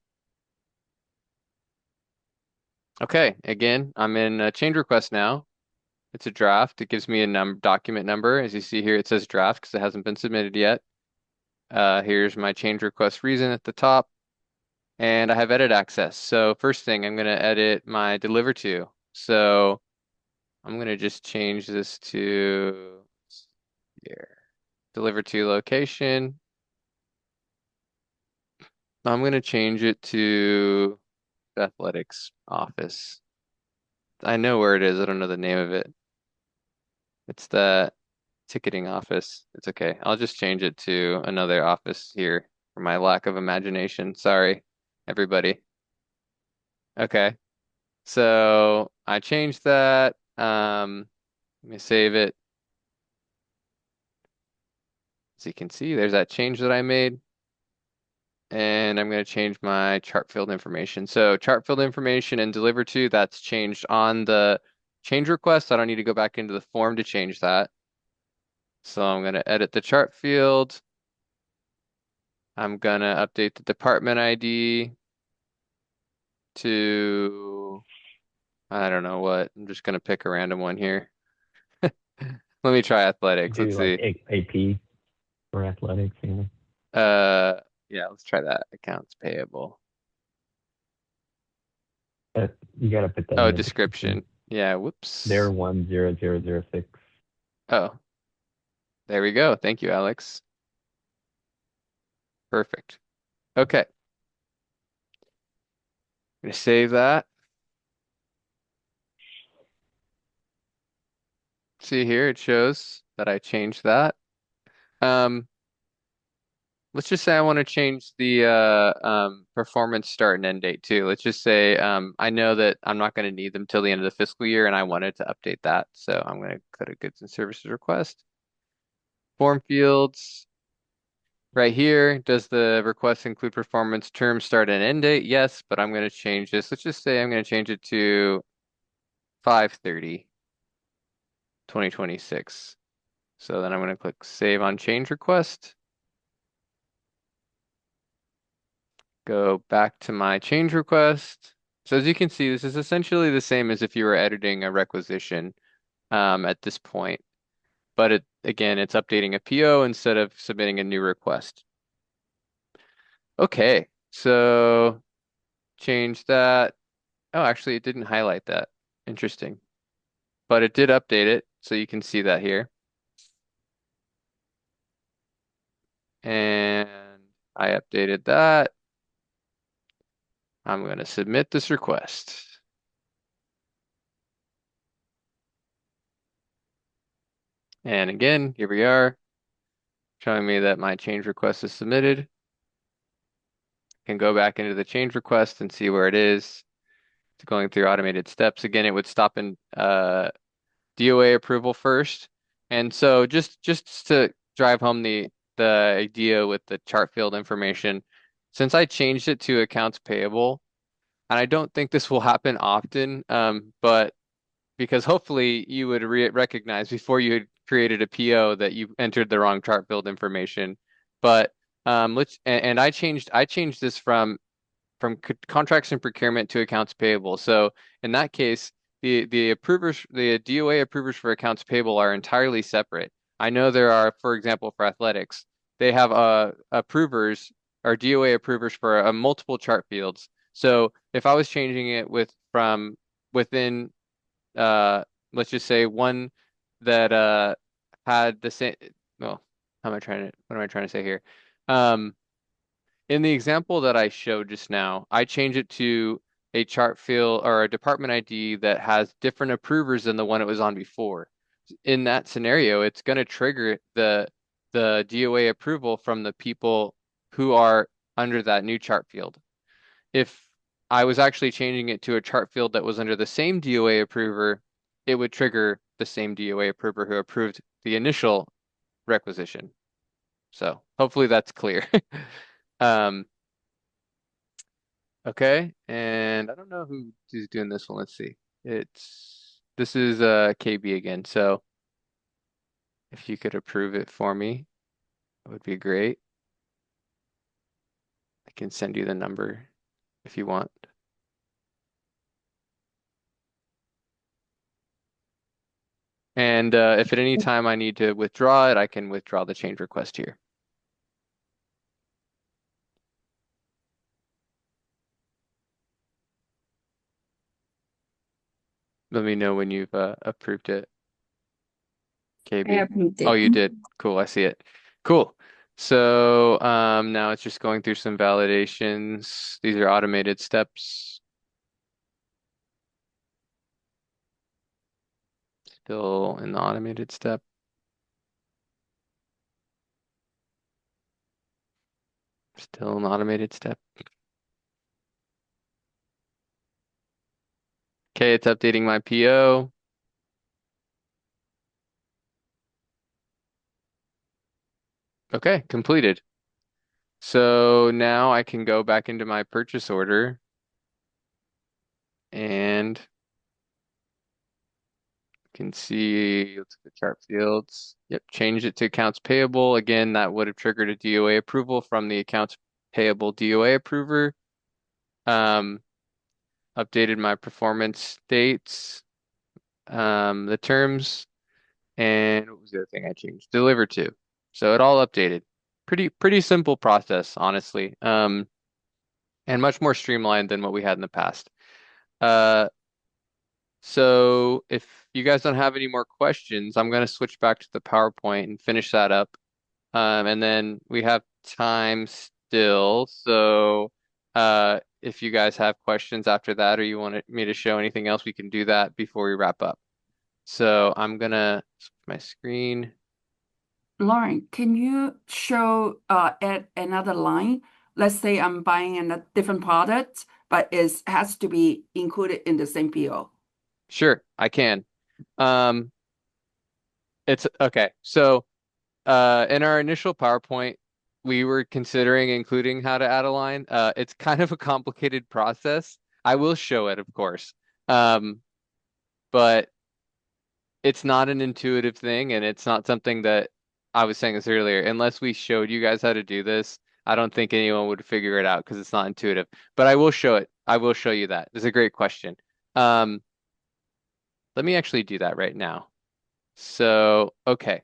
Okay, again, I'm in a change request now. It's a draft. It gives me a document number. As you see here, it says draft because it hasn't been submitted yet. Here's my change request reason at the top, and I have edit access. So first thing, I'm going to edit my deliver to. So I'm going to just change this to here, deliver to location. I'm going to change it to athletics office. I know where it is. I don't know the name of it. It's the ticketing office. It's okay. I'll just change it to another office here for my lack of imagination. Sorry, everybody. Okay. So I changed that. Let me save it. As you can see, there's that change that I made. And I'm going to change my chart field information. So chart field information and deliver to, that's changed on the change request. I don't need to go back into the form to change that. So I'm going to edit the chart field. I'm going to update the department ID to, I don't know what. I'm just going to pick a random one here. Let me try athletics. Do Let's like see. AP for athletics, yeah. Yeah, let's try that. Accounts payable. But you gotta put that in Oh, the description. description. Yeah, They're whoops. 10006. Oh, there we go. Thank you, Alex. Perfect. Okay. I'm gonna save that. See here, it shows that I changed that. Um, let's just say I want to change the performance start and end date too. Let's just say I know that I'm not going to need them till the end of the fiscal year, and I wanted to update that. So I'm going to go to goods and services request. Form fields. Right here, does the request include performance term start and end date? Yes, but I'm going to change this. Let's just say I'm going to change it to 5/30, 2026. So then I'm going to click save on change request. Go back to my change request. So as you can see, this is essentially the same as if you were editing a requisition at this point. But again, it's updating a PO instead of submitting a new request. Okay, so change that. Oh, actually, it didn't highlight that. Interesting. But it did update it, so you can see that here. And I updated that. I'm going to submit this request. And again, here we are, showing me that my change request is submitted. I can go back into the change request and see where it is. It's going through automated steps. Again, it would stop in DOA approval first. And so just to drive home the idea with the chart field information, since I changed it to accounts payable, and I don't think this will happen often, but because hopefully you would recognize before you had created a PO that you entered the wrong chart field information. But and I changed this from contracts and procurement to accounts payable. So in that case, the approvers, the DOA approvers for accounts payable are entirely separate. I know there are, for example, for athletics, they have approvers or DOA approvers for multiple chart fields. So if I was changing it from within uh let's just say one that had the same, well, what am I trying to say here? Um in the example that I showed just now, I change it to a chart field or a department ID that has different approvers than the one it was on before. In that scenario, it's going to trigger the DOA approval from the people who are under that new chart field. If I was actually changing it to a chart field that was under the same DOA approver, it would trigger the same DOA approver who approved the initial requisition. So hopefully that's clear. Um, okay, and I don't know who's doing this one. Let's see. This is KB again. So if you could approve it for me, it would be great. I can send you the number if you want. And if at any time I need to withdraw it, I can withdraw the change request here. Let me know when you've approved it, I KB. approved Oh, it. you did. Cool, I see it. Cool. So now it's just going through some validations. These are automated steps. Still in the automated step. Still an automated step. Okay, it's updating my PO. Okay, completed. So now I can go back into my purchase order and can see, let's go chart fields. Yep, change it to accounts payable. Again, that would have triggered a DOA approval from the accounts payable DOA approver. Um, Updated my performance dates, the terms, and what was the other thing I changed? Deliver to. So it all updated. Pretty simple process, honestly. And much more streamlined than what we had in the past. Uh, so if you guys don't have any more questions, I'm going to switch back to the PowerPoint and finish that up. And then we have time still. So if you guys have questions after that or you want me to show anything else, we can do that before we wrap up. So I'm gonna switch my screen. Lauren, can you show add another line? Let's say I'm buying a different product, but it has to be included in the same PO. Sure, I can. Um, it's okay. So in our initial PowerPoint, we were considering including how to add a line. It's kind of a complicated process. I will show it, of course. Um, but it's not an intuitive thing, and it's not something that I was saying this earlier. Unless we showed you guys how to do this, I don't think anyone would figure it out because it's not intuitive. But I will show it. I will show you that. It's a great question. Um, Let me actually do that right now. So, okay.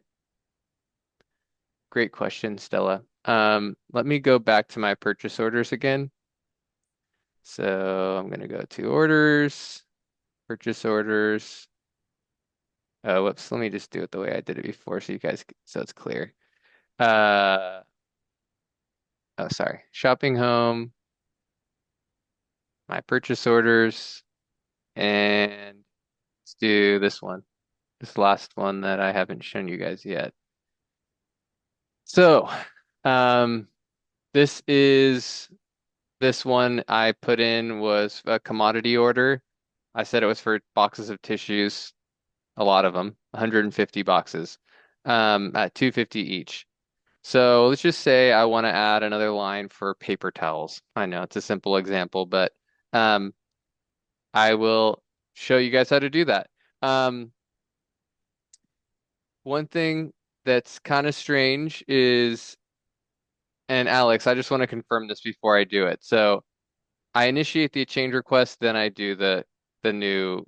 Great question, Stella. Let me go back to my purchase orders again. So I'm going to go to orders, purchase orders. Oh, whoops. Let me just do it the way I did it before so so it's clear. Oh, sorry. Shopping home, my purchase orders, and let's do this one. This last one that I haven't shown you guys yet. So, um, this one I put in was a commodity order. I said it was for boxes of tissues, a lot of them, 150 boxes, at 250 each. So let's just say I want to add another line for paper towels. I know it's a simple example, but um, I will show you guys how to do that. Um, One thing that's kind of strange is, and Alex, I just want to confirm this before I do it. So I initiate the change request, then I do the new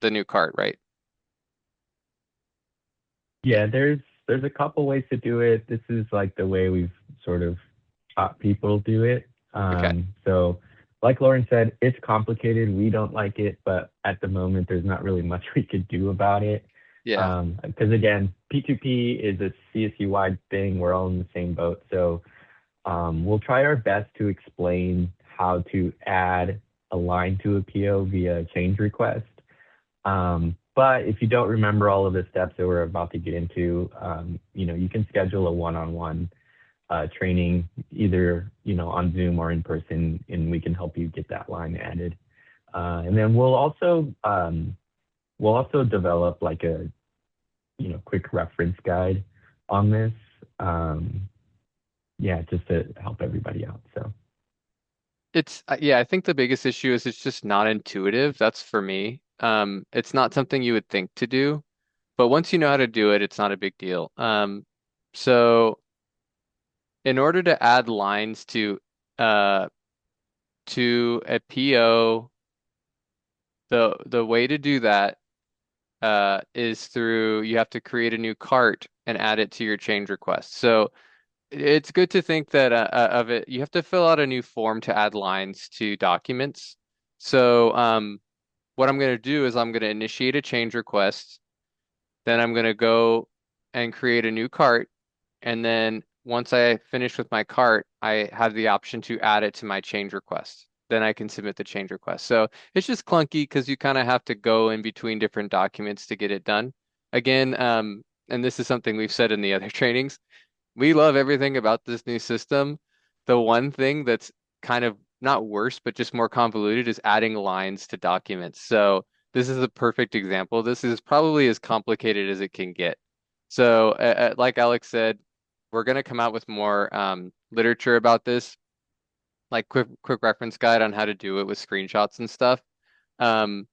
the new cart, right? Yeah, there's a couple ways to do it. This is like the way we've sort of taught people do it. Okay. So like Lauren said, it's complicated. We don't like it, but at the moment there's not really much we could do about it. Yeah. Because again, P2P is a CSU wide thing. We're all in the same boat. So we'll try our best to explain how to add a line to a PO via change request. But if you don't remember all of the steps that we're about to get into, you can schedule a one-on-one training either, on Zoom or in person, and we can help you get that line added. And then we'll also develop like a, quick reference guide on this. Yeah, just to help everybody out. So. Yeah, I think the biggest issue is it's just not intuitive. That's for me. It's not something you would think to do, but once you know how to do it, it's not a big deal. So in order to add lines uh to a PO, the way to do that is through you have to create a new cart and add it to your change request. So it's good to think that of it, you have to fill out a new form to add lines to documents. So what I'm going to do is I'm going to initiate a change request. Then I'm going to go and create a new cart. And then once I finish with my cart, I have the option to add it to my change request. Then I can submit the change request. So it's just clunky because you kind of have to go in between different documents to get it done. Again, and this is something we've said in the other trainings, we love everything about this new system. The one thing that's kind of not worse, but just more convoluted is adding lines to documents. So this is a perfect example. This is probably as complicated as it can get. So like Alex said, we're going to come out with more literature about this, like quick reference guide on how to do it with screenshots and stuff. Um,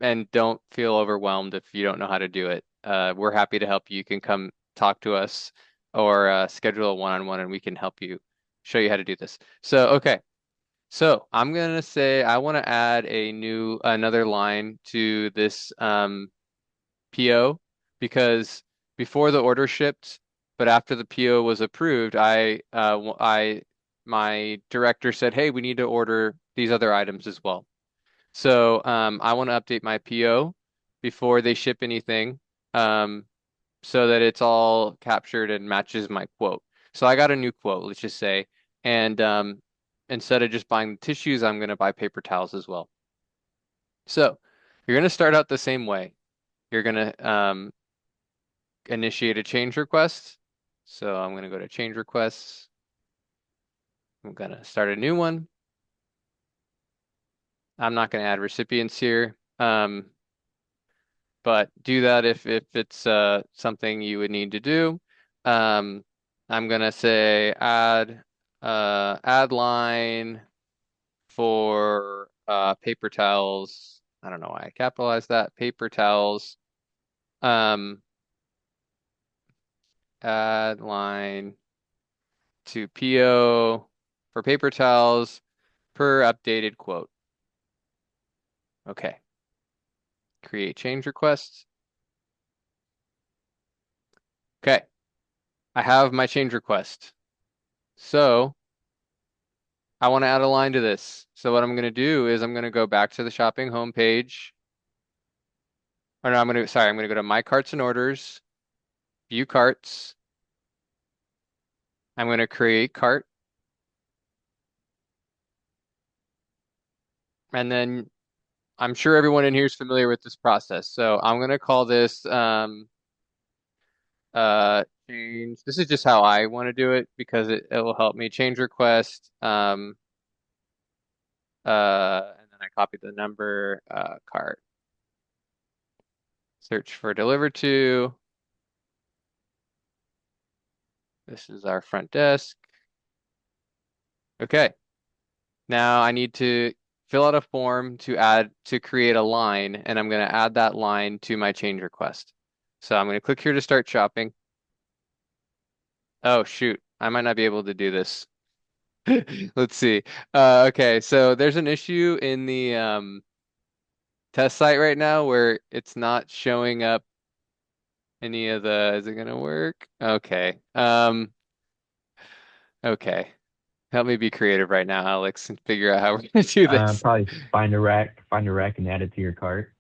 and don't feel overwhelmed if you don't know how to do it. We're happy to help you. You can come talk to us or schedule a one-on-one and we can help you show you how to do this. So, okay. So I'm gonna say I want to add another line to this PO because before the order shipped, but after the PO was approved, my director said, "Hey, we need to order these other items as well." So I want to update my PO before they ship anything, um, so that it's all captured and matches my quote. So I got a new quote, let's just say, and instead of just buying the tissues, I'm going to buy paper towels as well. So you're going to start out the same way. You're going to initiate a change request. So I'm going to go to change requests. I'm going to start a new one. I'm not going to add recipients here. But do that if it's something you would need to do. Um, I'm gonna say add line for paper towels. I don't know why I capitalized that. Paper towels. Um, Add line to PO for paper towels per updated quote. Okay. Create change request. Okay. I have my change request. So I want to add a line to this. So what I'm going to do is I'm going to go back to the shopping homepage. Or no, I'm going to go to My Carts and Orders, View Carts. I'm going to create cart. And then I'm sure everyone in here is familiar with this process. So I'm going to call this change. This is just how I want to do it because it will help me change request. And then I copy the number, cart. Search for deliver to. This is our front desk. Okay. Now I need to fill out a form to create a line, and I'm going to add that line to my change request. So I'm going to click here to start shopping. Oh, shoot. I might not be able to do this. Let's see. Okay, so there's an issue in the test site right now where it's not showing up any of the, is it gonna work? Okay. Okay. Help me be creative right now, Alex, and figure out how we're gonna do this. Probably find a rec, and add it to your cart.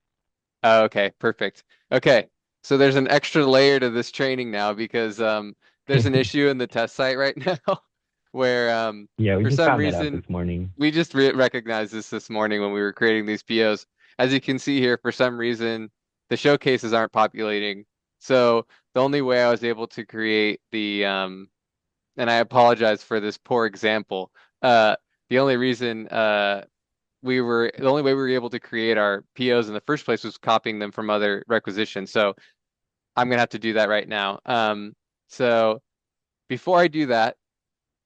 Oh, okay, perfect. Okay. So there's an extra layer to this training now because there's an issue in the test site right now where Yeah, we for just some found that out reason this morning. we just recognized this morning when we were creating these POs. As you can see here, for some reason, the showcases aren't populating. So the only way I was able to create and I apologize for this poor example. Uh, the only reason the only way we were able to create our POs in the first place was copying them from other requisitions. So I'm gonna have to do that right now. So before I do that,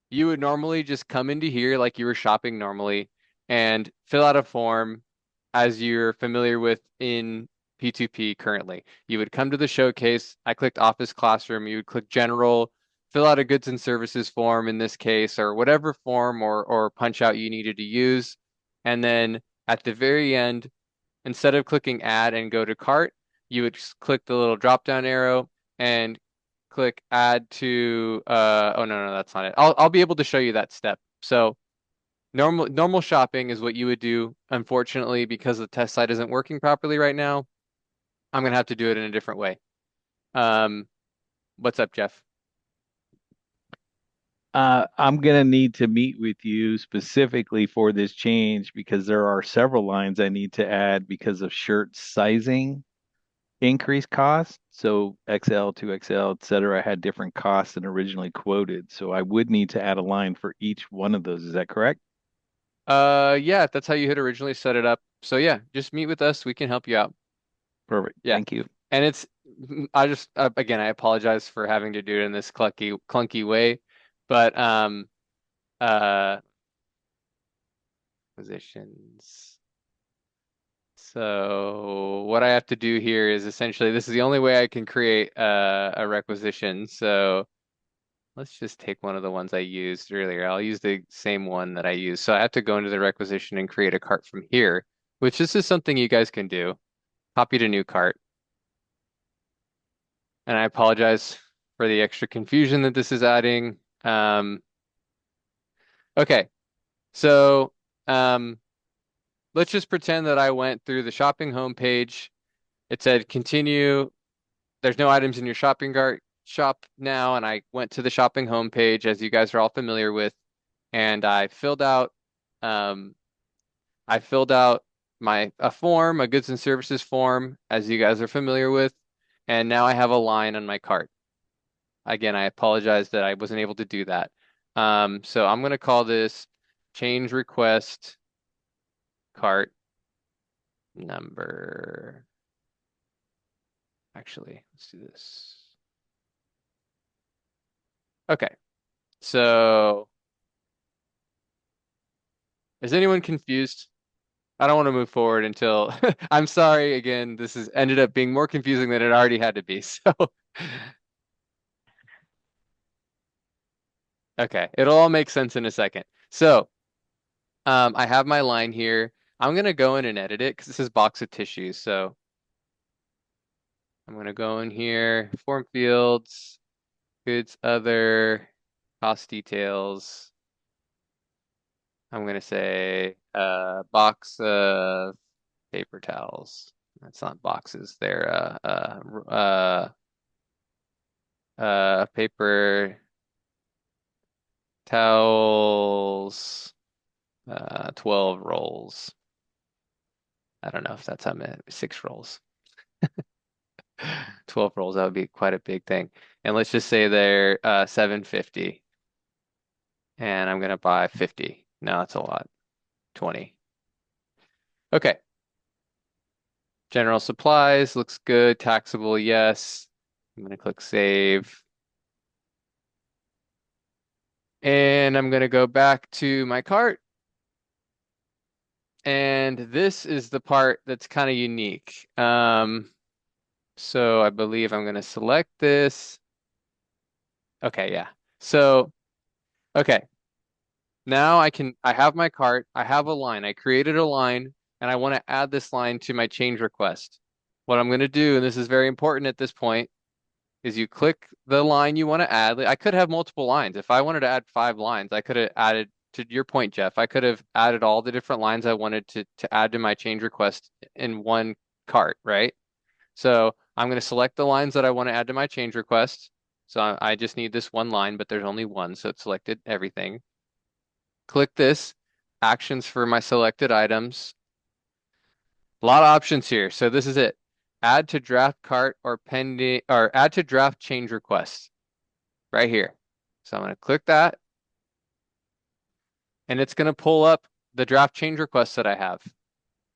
you would normally just come into here like you were shopping normally and fill out a form as you're familiar with in P2P currently. You would come to the showcase. I clicked Office Classroom. You would click General, fill out a goods and services form in this case, or whatever form or punch out you needed to use. And then at the very end, instead of clicking Add and go to Cart, you would just click the little drop down arrow and click add to oh no, that's not it. I'll be able to show you that step. So normal shopping is what you would do. Unfortunately, because the test site isn't working properly right now, I'm gonna have to do it in a different way. Um, what's up, Jeff? I'm gonna need to meet with you specifically for this change because there are several lines I need to add because of shirt sizing increased cost. So XL, 2XL, et cetera, had different costs than originally quoted. So I would need to add a line for each one of those. Is that correct? Yeah, if that's how you had originally set it up. So yeah, just meet with us. We can help you out. Perfect. Yeah. Thank you. And I just again, I apologize for having to do it in this clunky way, but uh, positions. So what I have to do here is essentially this is the only way I can create a requisition. So let's just take one of the ones I used earlier. I'll use the same one that I used. So I have to go into the requisition and create a cart from here, which this is something you guys can do. Copy to new cart. And I apologize for the extra confusion that this is adding. Okay, so let's just pretend that I went through the shopping homepage. It said continue. There's no items in your shopping cart. Shop now, and I went to the shopping homepage, as you guys are all familiar with, and um, I filled out a form, a goods and services form, as you guys are familiar with, and now I have a line on my cart. Again, I apologize that I wasn't able to do that. So I'm going to call this change request cart number. Actually, let's do this. Okay, so is anyone confused? I don't want to move forward until I'm sorry again. This has ended up being more confusing than it already had to be. So, okay, it'll all make sense in a second. So, I have my line here. I'm gonna go in and edit it because this is box of tissues. So I'm gonna go in here, form fields, goods, other. cost details. I'm gonna say box of paper towels. That's not boxes. They're paper towels, 12 rolls. I don't know if that's how many, 6 rolls. 12 rolls, that would be quite a big thing. And let's just say they're 750. And I'm gonna buy 50. No, that's a lot. 20. Okay. General supplies looks good. Taxable, yes. I'm gonna click save. And I'm gonna go back to my cart. And this is the part that's kind of unique. So I believe I'm gonna select this. Okay, yeah. So, okay. Now I have my cart, I have a line. I created a line and I want to add this line to my change request. What I'm going to do, and this is very important at this point, is you click the line you want to add. I could have multiple lines. If I wanted to add 5 lines, I could have added, to your point, Jeff, I could have added all the different lines I wanted to add to my change request in one cart, right? So I'm going to select the lines that I want to add to my change request. So I just need this one line, but there's only one, so it selected everything. Click this, actions for my selected items. A lot of options here. So this is it. Add to draft cart or pending, or add to draft change request right here. So I'm going to click that and it's going to pull up the draft change request that I have.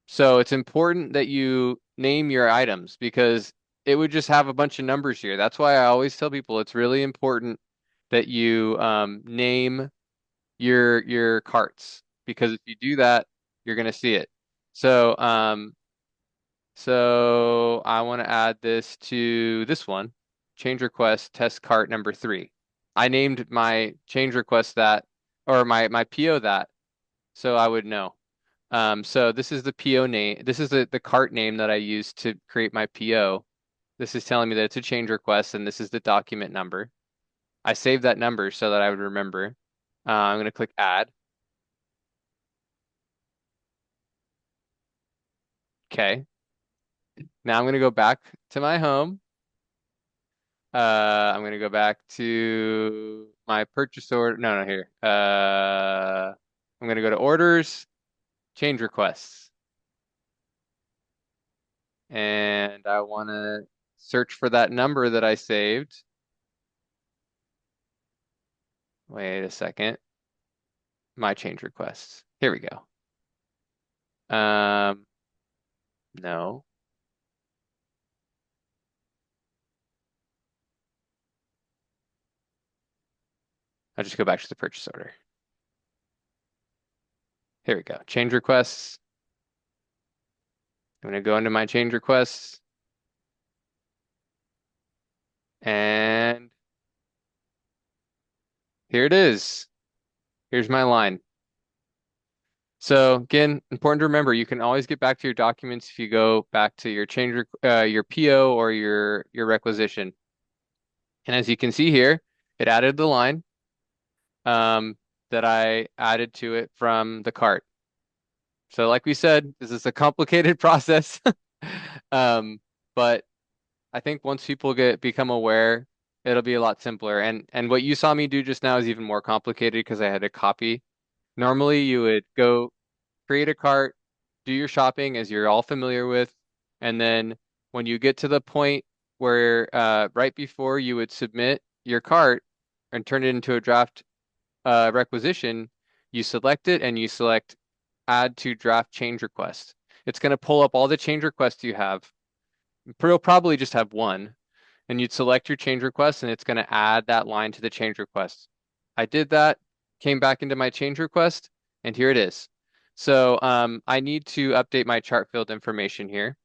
So it's important that you name your items because it would just have a bunch of numbers here. That's why I always tell people it's really important that you name your carts because if you do that, you're going to see it. So so I want to add this to this one, change request test cart number 3. I named my change request that, or my PO that, so I would know. So this is the PO name. This is the cart name that I used to create my PO. This is telling me that it's a change request, and this is the document number. I saved that number so that I would remember. I'm going to click add. Okay. Now I'm going to go back to my home. I'm going to go back to my purchase order. No, no, here. I'm going to go to orders, change requests. And I want to search for that number that I saved. Wait a second. My change requests. Here we go. No. I'll just go back to the purchase order. Here we go. Change requests. I'm going to go into my change requests. And here it is. Here's my line. So again, important to remember, you can always get back to your documents if you go back to your your PO or your requisition. And as you can see here, it added the line that I added to it from the cart. So like we said, this is a complicated process. But I think once people become aware, it'll be a lot simpler. And what you saw me do just now is even more complicated because I had to copy. Normally you would go create a cart, do your shopping as you're all familiar with, and then when you get to the point where right before you would submit your cart and turn it into a draft requisition, you select it and you select add to draft change request. It's going to pull up all the change requests you have. You'll probably just have one, and you'd select your change request and it's going to add that line to the change request. I did that, came back into my change request, and here it is. So I need to update my chart field information here.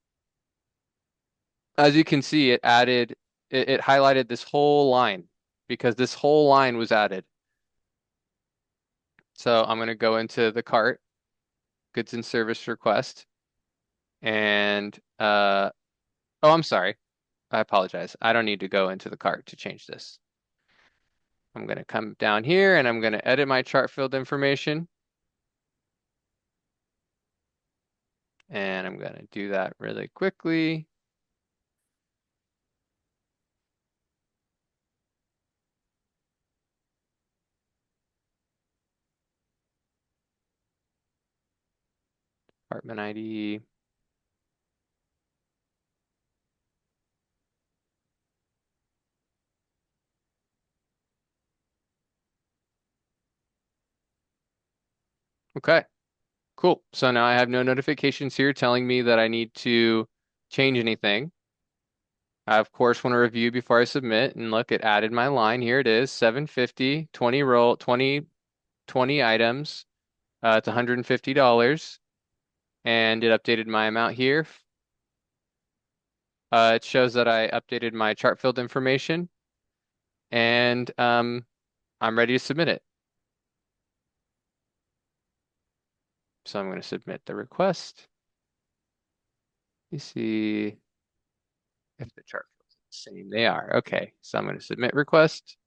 As you can see, it highlighted this whole line because this whole line was added. So I'm going to go into the cart, goods and service request, and oh, I'm sorry. I apologize. I don't need to go into the cart to change this. I'm going to come down here and I'm going to edit my chart field information. And I'm going to do that really quickly. Department ID. Okay, cool. So now I have no notifications here telling me that I need to change anything. I, of course, want to review before I submit and look, it added my line. Here it is, 750, 20 roll, 20 items. It's $150. And it updated my amount here. It shows that I updated my chart field information. And I'm ready to submit it. So I'm going to submit the request. You see if the chart fields are the same. They are. Okay, so I'm going to submit request.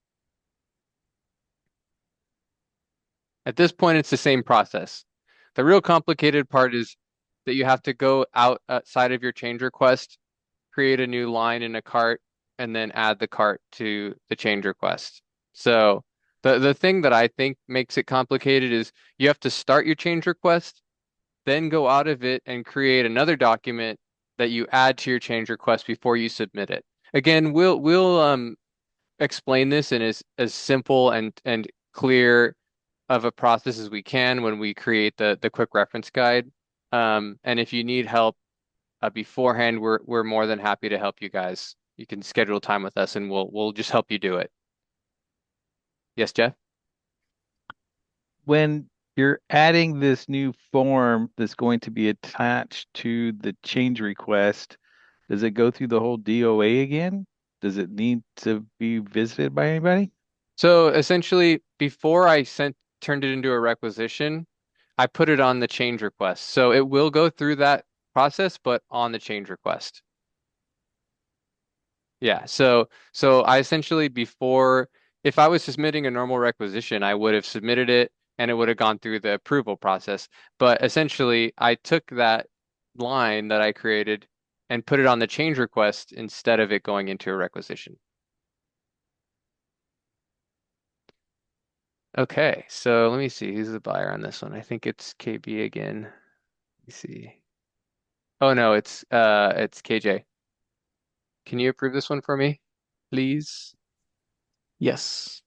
At this point, it's the same process. The real complicated part is that you have to go outside of your change request, create a new line in a cart, and then add the cart to the change request. So the thing that I think makes it complicated is you have to start your change request, then go out of it and create another document that you add to your change request before you submit it. Again, we'll explain this in as simple and clear of a process as we can when we create the quick reference guide. And if you need help beforehand, we're more than happy to help you guys. You can schedule time with us and we'll just help you do it. Yes, Jeff? When you're adding this new form that's going to be attached to the change request, does it go through the whole DOA again? Does it need to be visited by anybody? So essentially, before I turned it into a requisition, I put it on the change request. So it will go through that process, but on the change request. Yeah. So I essentially before, if I was submitting a normal requisition, I would have submitted it and it would have gone through the approval process. But essentially, I took that line that I created and put it on the change request instead of it going into a requisition. Okay, so let me see who's the buyer on this one. I think it's KB again. Let me see. Oh no, it's KJ. Can you approve this one for me, please? Yes.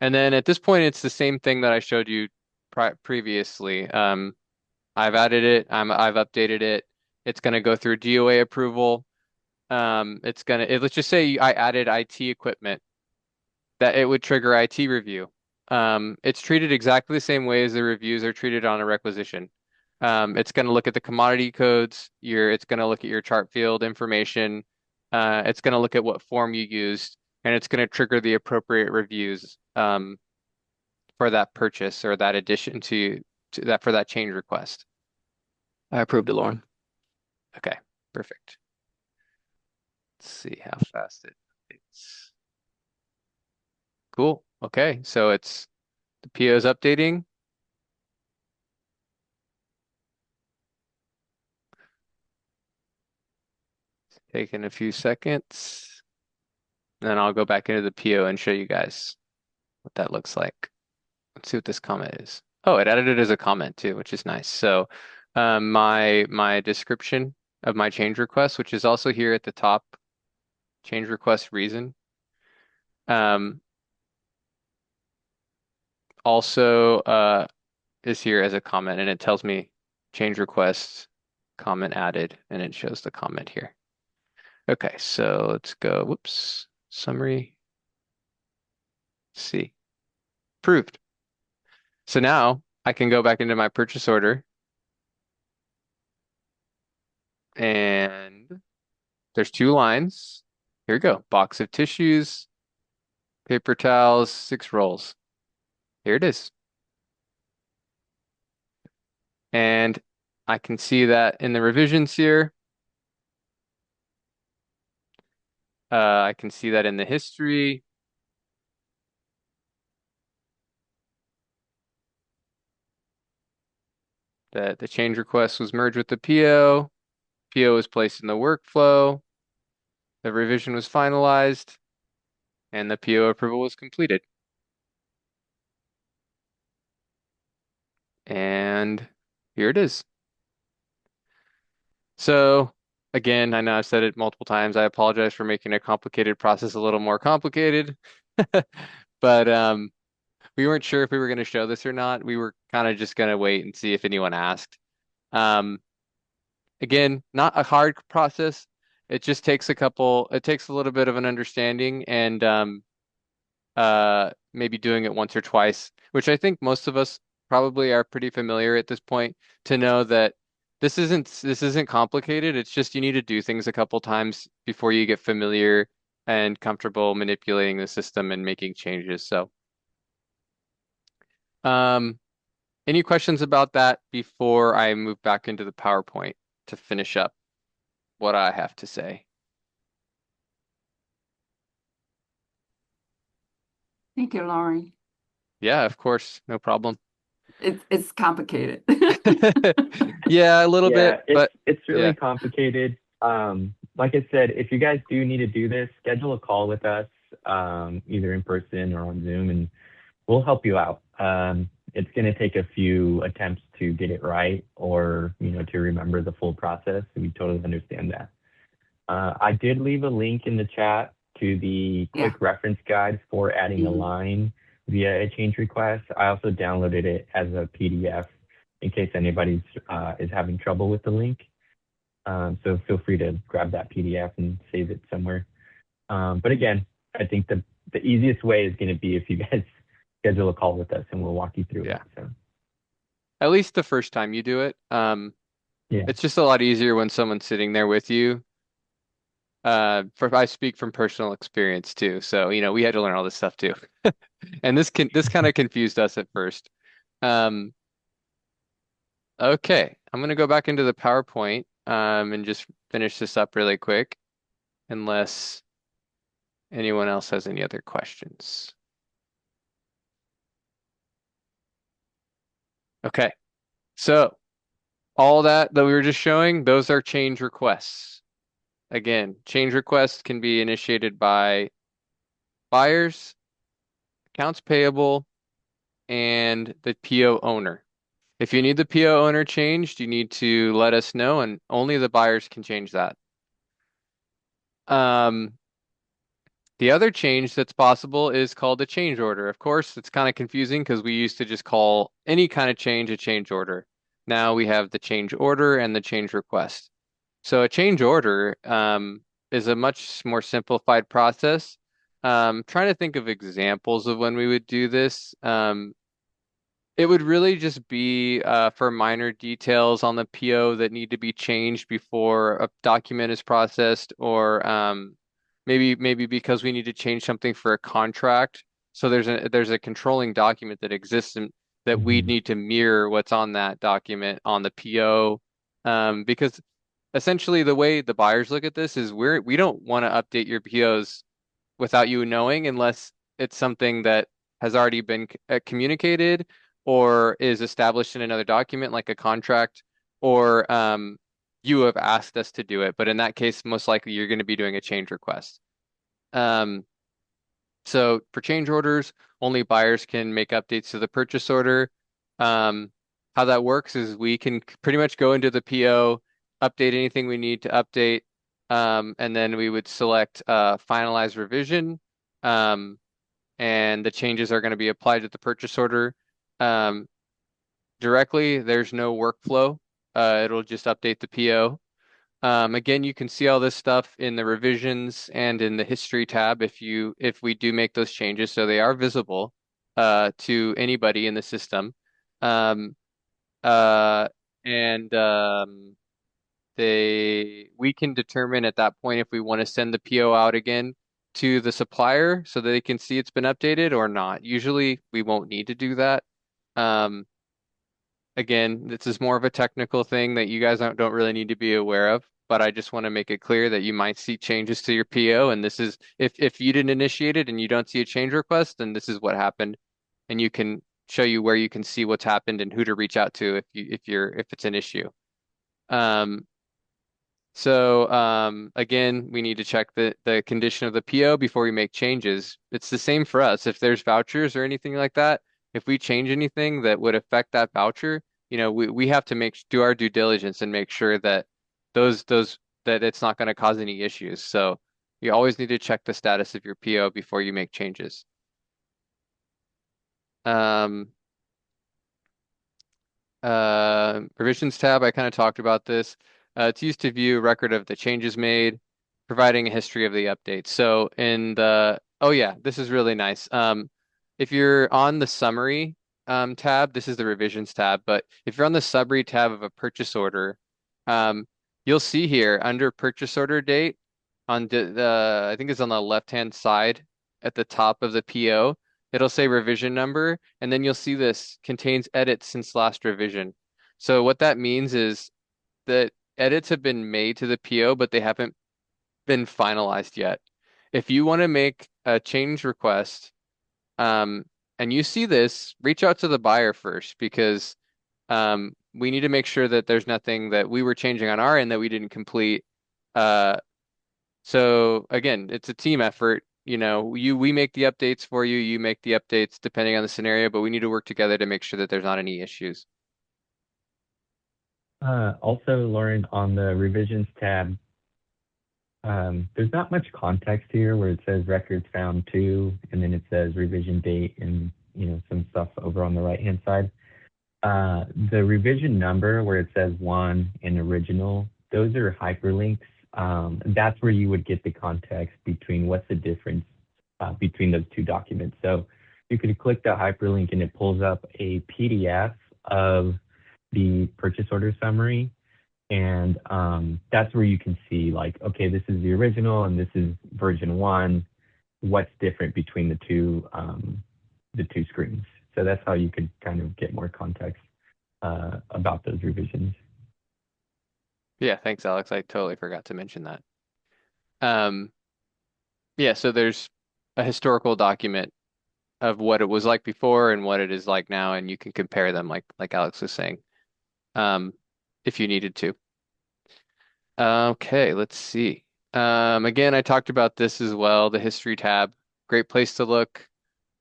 And then at this point, it's the same thing that I showed you previously. I've added it. I've updated it. It's going to go through DOA approval. Let's just say I added IT equipment that it would trigger IT review. It's treated exactly the same way as the reviews are treated on a requisition. It's going to look at the commodity codes. It's going to look at your chart field information. It's going to look at what form you used, and it's going to trigger the appropriate reviews for that purchase or that addition to that for that change request. I approved it, Lauren. Okay, perfect. Let's see how fast it updates. Cool. Okay, so it's the PO is updating. Taking a few seconds. Then I'll go back into the PO and show you guys what that looks like. Let's see what this comment is. Oh, it added it as a comment too, which is nice. So my description of my change request, which is also here at the top, change request reason. Also is here as a comment and it tells me change request, comment added, and it shows the comment here. Okay, so let's go, whoops, summary. See, approved. So now I can go back into my purchase order and there's two lines. Here we go. Box of tissues, paper towels, 6 rolls. Here it is. And I can see that in the revisions here. I can see that in the history. that the change request was merged with the PO. PO was placed in the workflow. The revision was finalized, and the PO approval was completed. And here it is. So again, I know I've said it multiple times. I apologize for making a complicated process a little more complicated. But we weren't sure if we were going to show this or not. We were kind of just going to wait and see if anyone asked. Um, again, not a hard process. It takes a little bit of an understanding and maybe doing it once or twice, which I think most of us probably are pretty familiar at this point to know that this isn't complicated. It's just you need to do things a couple times before you get familiar and comfortable manipulating the system and making changes. So, um, any questions about that before I move back into the PowerPoint to finish up what I have to say? Thank you, Lauren. Yeah, of course, no problem. It's complicated. Yeah, a little Yeah, bit, but it's yeah. really complicated. Like I said, if you guys do need to do this, schedule a call with us, either in person or on Zoom, and we'll help you out. It's going to take a few attempts to get it right or, to remember the full process. We totally understand that. I did leave a link in the chat to the Yeah. quick reference guide for adding a line via a change request. I also downloaded it as a PDF in case anybody is having trouble with the link. So feel free to grab that PDF and save it somewhere. But again, I think the easiest way is going to be if you guys schedule a call with us and we'll walk you through Yeah. it. So At least the first time you do it. yeah, It's just a lot easier when someone's sitting there with you. I speak from personal experience too. So, we had to learn all this stuff too. And this kind of confused us at first. Um, okay, I'm gonna go back into the PowerPoint and just finish this up really quick, unless anyone else has any other questions. Okay, so all that we were just showing, those are change requests. Again, change requests can be initiated by buyers, accounts payable, and the PO owner. If you need the PO owner changed, you need to let us know, and only the buyers can change that. Um, the other change that's possible is called a change order. Of course, it's kind of confusing because we used to just call any kind of change a change order. Now we have the change order and the change request. So a change order is a much more simplified process. Trying to think of examples of when we would do this. It would really just be for minor details on the PO that need to be changed before a document is processed, or maybe because we need to change something for a contract. So there's a controlling document that exists and that we Mhm. need to mirror what's on that document on the PO. Because essentially the way the buyers look at this is we don't want to update your POs without you knowing unless it's something that has already been communicated or is established in another document like a contract, or you have asked us to do it. But in that case, most likely you're going to be doing a change request. Um, so for change orders, only buyers can make updates to the purchase order. Um, how that works is we can pretty much go into the PO, update anything we need to update, and then we would select finalize revision, um, and the changes are going to be applied to the purchase order um, directly. There's no workflow. It'll just update the PO. Again, you can see all this stuff in the revisions and in the history tab if we do make those changes, so they are visible to anybody in the system. Um, uh, and we can determine at that point if we want to send the PO out again to the supplier so that they can see it's been updated or not. Usually, we won't need to do that. Um, Again, this is more of a technical thing that you guys don't really need to be aware of, but I just want to make it clear that you might see changes to your PO, and this is if you didn't initiate it and you don't see a change request, then this is what happened, and you can show you where you can see what's happened and who to reach out to if it's an issue. Um, again, we need to check the condition of the PO before we make changes. It's the same for us. If there's vouchers or anything like that, if we change anything that would affect that voucher, we have to do our due diligence and make sure that those that it's not going to cause any issues. So you always need to check the status of your PO before you make changes. Um, Revisions tab, I kind of talked about this. It's used to view record of the changes made, providing a history of the updates. So oh yeah, this is really nice. If you're on the summary tab, this is the revisions tab, but if you're on the summary tab of a purchase order, um, you'll see here under purchase order date on I think it's on the left-hand side at the top of the PO. It'll say revision number, and then you'll see this contains edits since last revision. So what that means is that edits have been made to the PO, but they haven't been finalized yet. If you want to make a change request, um, and you see this, reach out to the buyer first because we need to make sure that there's nothing that we were changing on our end that we didn't complete. Uh, so again, it's a team effort. We make the updates for you, you make the updates depending on the scenario, but we need to work together to make sure that there's not any issues. Also, Lauren, on the revisions tab, there's not much context here where it says records found two, and then it says revision date and some stuff over on the right hand side. The revision number where it says one and original, those are hyperlinks. That's where you would get the context between what's the difference between those two documents. So you could click the hyperlink and it pulls up a PDF of the purchase order summary. And that's where you can see like, okay, this is the original and this is version one. What's different between the two screens? So that's how you could kind of get more context about those revisions. Yeah, thanks, Alex. I totally forgot to mention that. Yeah, so there's a historical document of what it was like before and what it is like now, and you can compare them like Alex was saying, if you needed to. Okay, let's see. Again, I talked about this as well, the history tab. Great place to look.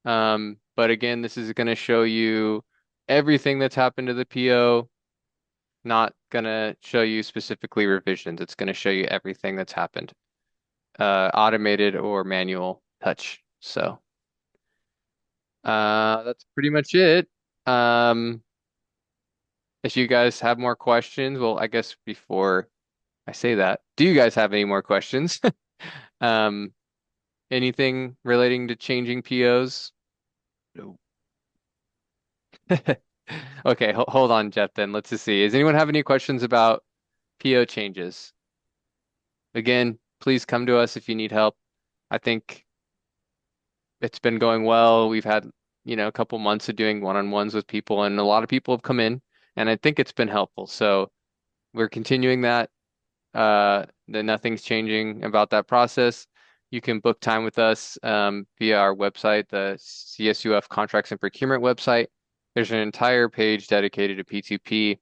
But again, this is going to show you everything that's happened to the PO, not going to show you specifically revisions. It's going to show you everything that's happened, automated or manual touch. So that's pretty much it. If you guys have more questions, well, I guess before I say that, do you guys have any more questions? Um, Anything relating to changing POs? No. Okay, hold on, Jeff, then. Let's just see. Does anyone have any questions about PO changes? Again, please come to us if you need help. I think it's been going well. We've had, a couple months of doing one-on-ones with people, and a lot of people have come in, and I think it's been helpful. So we're continuing that. Then nothing's changing about that process. You can book time with us via our website, the CSUF Contracts and Procurement website. There's an entire page dedicated to P2P.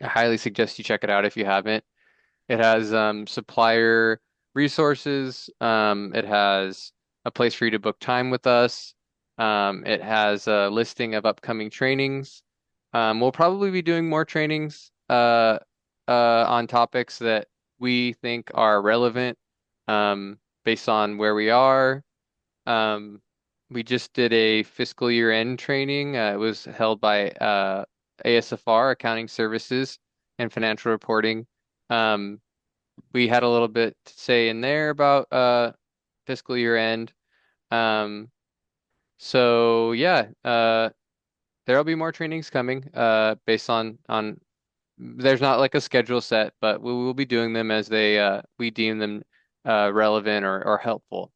I highly suggest you check it out if you haven't. It has supplier resources. It has a place for you to book time with us. It has a listing of upcoming trainings. We'll probably be doing more trainings on topics that we think are relevant based on where we are. We just did a fiscal year end training. It was held by ASFR, Accounting Services and Financial Reporting. We had a little bit to say in there about fiscal year end. Um, so yeah, there'll be more trainings coming based on there's not like a schedule set, but we will be doing them as we deem them relevant or helpful.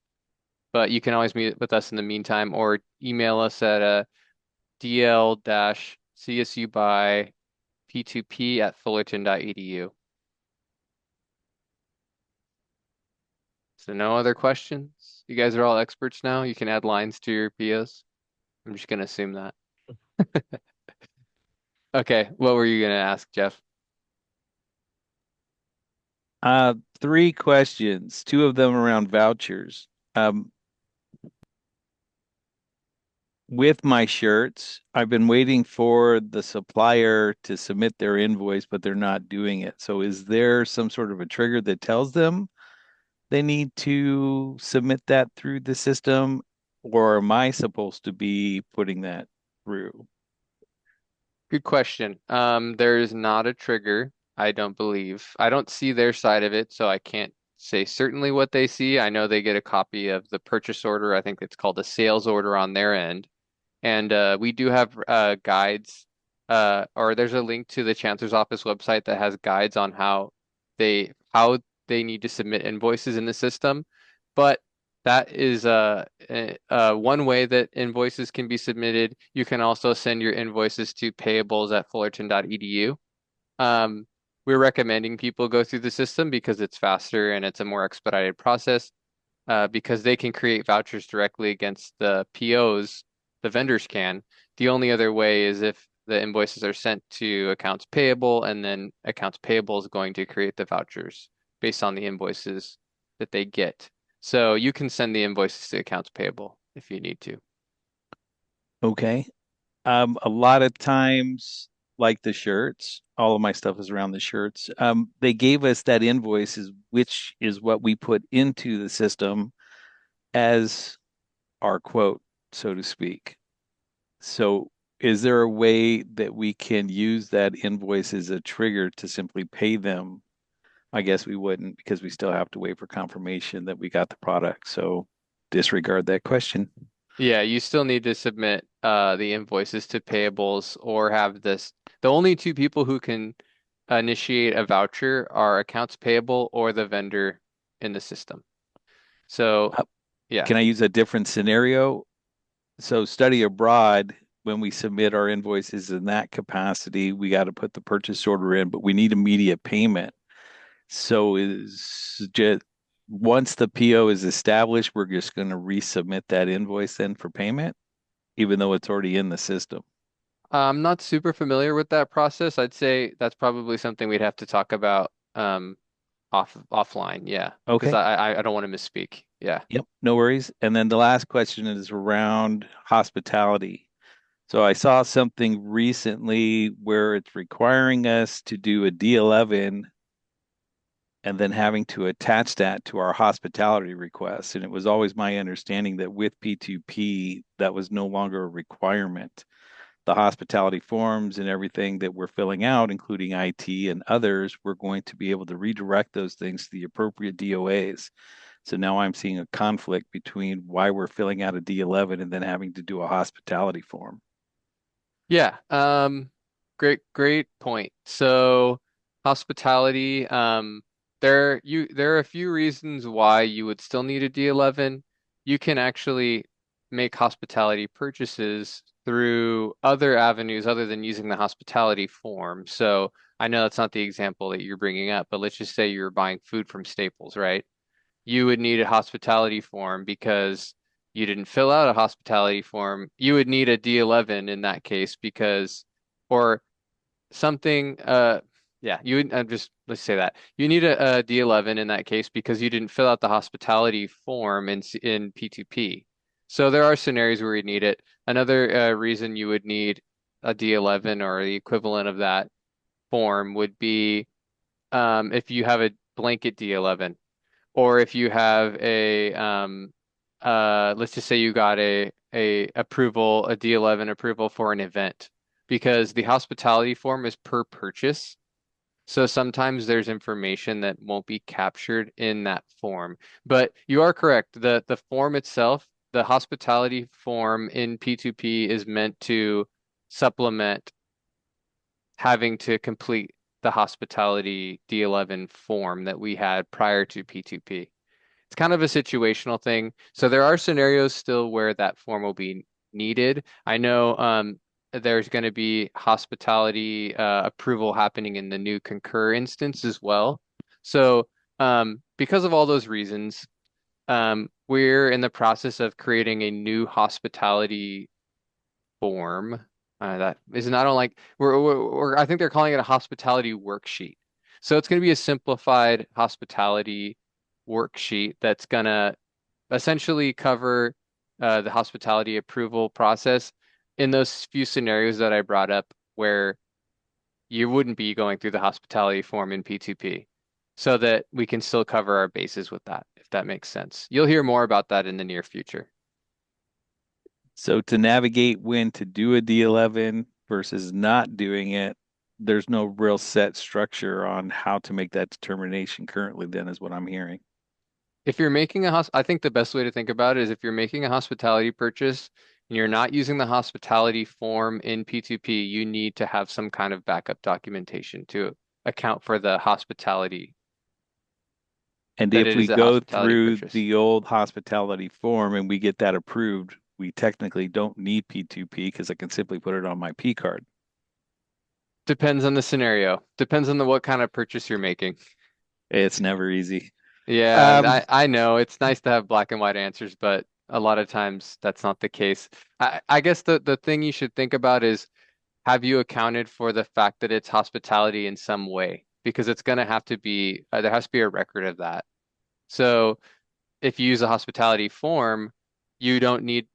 But you can always meet with us in the meantime or email us at dl-csuby p2p@fullerton.edu. So no other questions? You guys are all experts now. You can add lines to your POs. I'm just gonna assume that. Okay, what were you gonna ask, Jeff? Three questions, two of them around vouchers. Um, with my shirts, I've been waiting for the supplier to submit their invoice, but they're not doing it. So is there some sort of a trigger that tells them they need to submit that through the system, or am I supposed to be putting that through? Good question. There's not a trigger, I don't believe. I don't see their side of it, so I can't say certainly what they see. I know they get a copy of the purchase order. I think it's called a sales order on their end. And we do have guides, or there's a link to the Chancellor's Office website that has guides on how they need to submit invoices in the system. But that is one way that invoices can be submitted. You can also send your invoices to payables@fullerton.edu. Um, we're recommending people go through the system because it's faster and it's a more expedited process because they can create vouchers directly against the POs, the vendors can. The only other way is if the invoices are sent to accounts payable, and then accounts payable is going to create the vouchers based on the invoices that they get. So you can send the invoices to accounts payable if you need to. Okay. A lot of times, like the shirts, all of my stuff is around the shirts. They gave us that invoices, which is what we put into the system as our quote, so to speak. So, is there a way that we can use that invoice as a trigger to simply pay them? I guess we wouldn't because we still have to wait for confirmation that we got the product. So, disregard that question. Yeah, you still need to submit the invoices to payables or have this. The only two people who can initiate a voucher are accounts payable or the vendor in the system. So, Uh, yeah. Can I use a different scenario? So study abroad, when we submit our invoices in that capacity, we got to put the purchase order in, but we need immediate payment. So is just once the PO is established, we're just going to resubmit that invoice then for payment, even though it's already in the system. I'm not super familiar with that process. I'd say that's probably something we'd have to talk about offline. Yeah, because Okay. I don't want to misspeak. Yeah. Yep. No worries. And then the last question is around hospitality. So I saw something recently where it's requiring us to do a D11 and then having to attach that to our hospitality request. And it was always my understanding that with P2P, that was no longer a requirement. The hospitality forms and everything that we're filling out, including IT and others, we're going to be able to redirect those things to the appropriate DOAs. So now I'm seeing a conflict between why we're filling out a D11 and then having to do a hospitality form. Yeah. Great point. So hospitality, there are a few reasons why you would still need a D11. You can actually make hospitality purchases through other avenues other than using the hospitality form. So I know that's not the example that you're bringing up, but let's just say you're buying food from Staples, right? You would need a hospitality form because you didn't fill out a hospitality form. You would need a D11 in that case because, or something, yeah, you would just, let's say that. You need a D11 in that case because you didn't fill out the hospitality form in P2P. So there are scenarios where you need it. Another reason you would need a D11 or the equivalent of that form would be if you have a blanket D11 or if you have let's just say you got a approval, a D11 approval for an event, because the hospitality form is per purchase. So sometimes there's information that won't be captured in that form. But you are correct. The form itself, the hospitality form in P2P is meant to supplement having to complete the hospitality D11 form that we had prior to P2P. It's kind of a situational thing. So there are scenarios still where that form will be needed. I know there's going to be hospitality approval happening in the new Concur instance as well. So because of all those reasons, we're in the process of creating a new hospitality form That is not on like I think they're calling it a hospitality worksheet. So it's going to be a simplified hospitality worksheet that's going to essentially cover the hospitality approval process in those few scenarios that I brought up where you wouldn't be going through the hospitality form in P2P, so that we can still cover our bases with that, if that makes sense. You'll hear more about that in the near future. So to navigate when to do a D11 versus not doing it, there's no real set structure on how to make that determination currently, then is what I'm hearing. If you're making I think the best way to think about it is if you're making a hospitality purchase and you're not using the hospitality form in P2P, you need to have some kind of backup documentation to account for the hospitality, And that if it we is a go hospitality through purchase. the old hospitality form and we get that approved, we technically don't need P2P because I can simply put it on my P card. Depends on the scenario. Depends on what kind of purchase you're making. It's never easy. Yeah, Um, I know it's nice to have black and white answers, but a lot of times that's not the case. I guess the thing you should think about is, have you accounted for the fact that it's hospitality in some way? Because it's going to have to be, there has to be a record of that. So if you use a hospitality form, you don't need,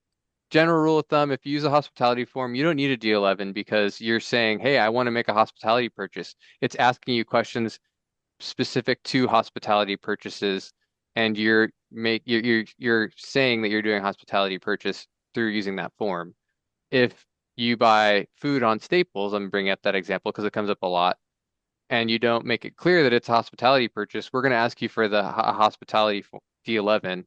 general rule of thumb, if you use a hospitality form, you don't need a D11 because you're saying, hey, I want to make a hospitality purchase. It's asking you questions specific to hospitality purchases, and you're saying that you're doing a hospitality purchase through using that form. If you buy food on Staples, I'm bringing up that example because it comes up a lot, and you don't make it clear that it's a hospitality purchase, we're going to ask you for the hospitality D11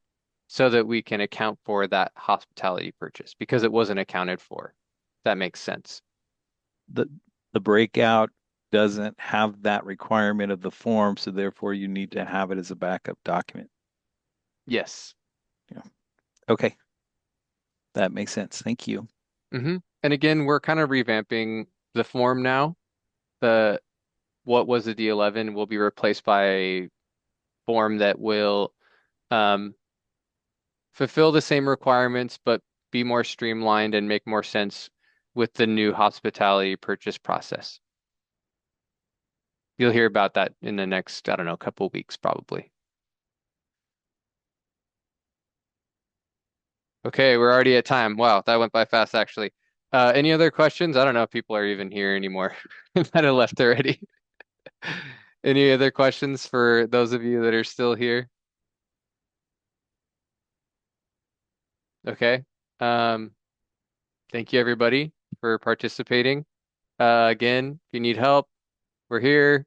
so that we can account for that hospitality purchase because it wasn't accounted for. That makes sense. the the breakout doesn't have that requirement of the form, so therefore you need to have it as a backup document. Yes. Yeah. Okay. That makes sense. Thank you. And again, we're kind of revamping the form now. The what was the D11 will be replaced by a form that will um, fulfill the same requirements, but be more streamlined and make more sense with the new hospitality purchase process. You'll hear about that in the next, I don't know, couple of weeks probably. Okay, we're already at time. Wow, that went by fast actually. Any other questions? I don't know if people are even here anymore. Might have left already. Any other questions for those of you that are still here? Okay. Um, Thank you everybody for participating. Again, if you need help, we're here.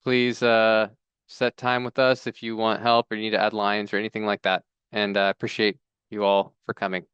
Please set time with us if you want help or you need to add lines or anything like that. And appreciate you all for coming.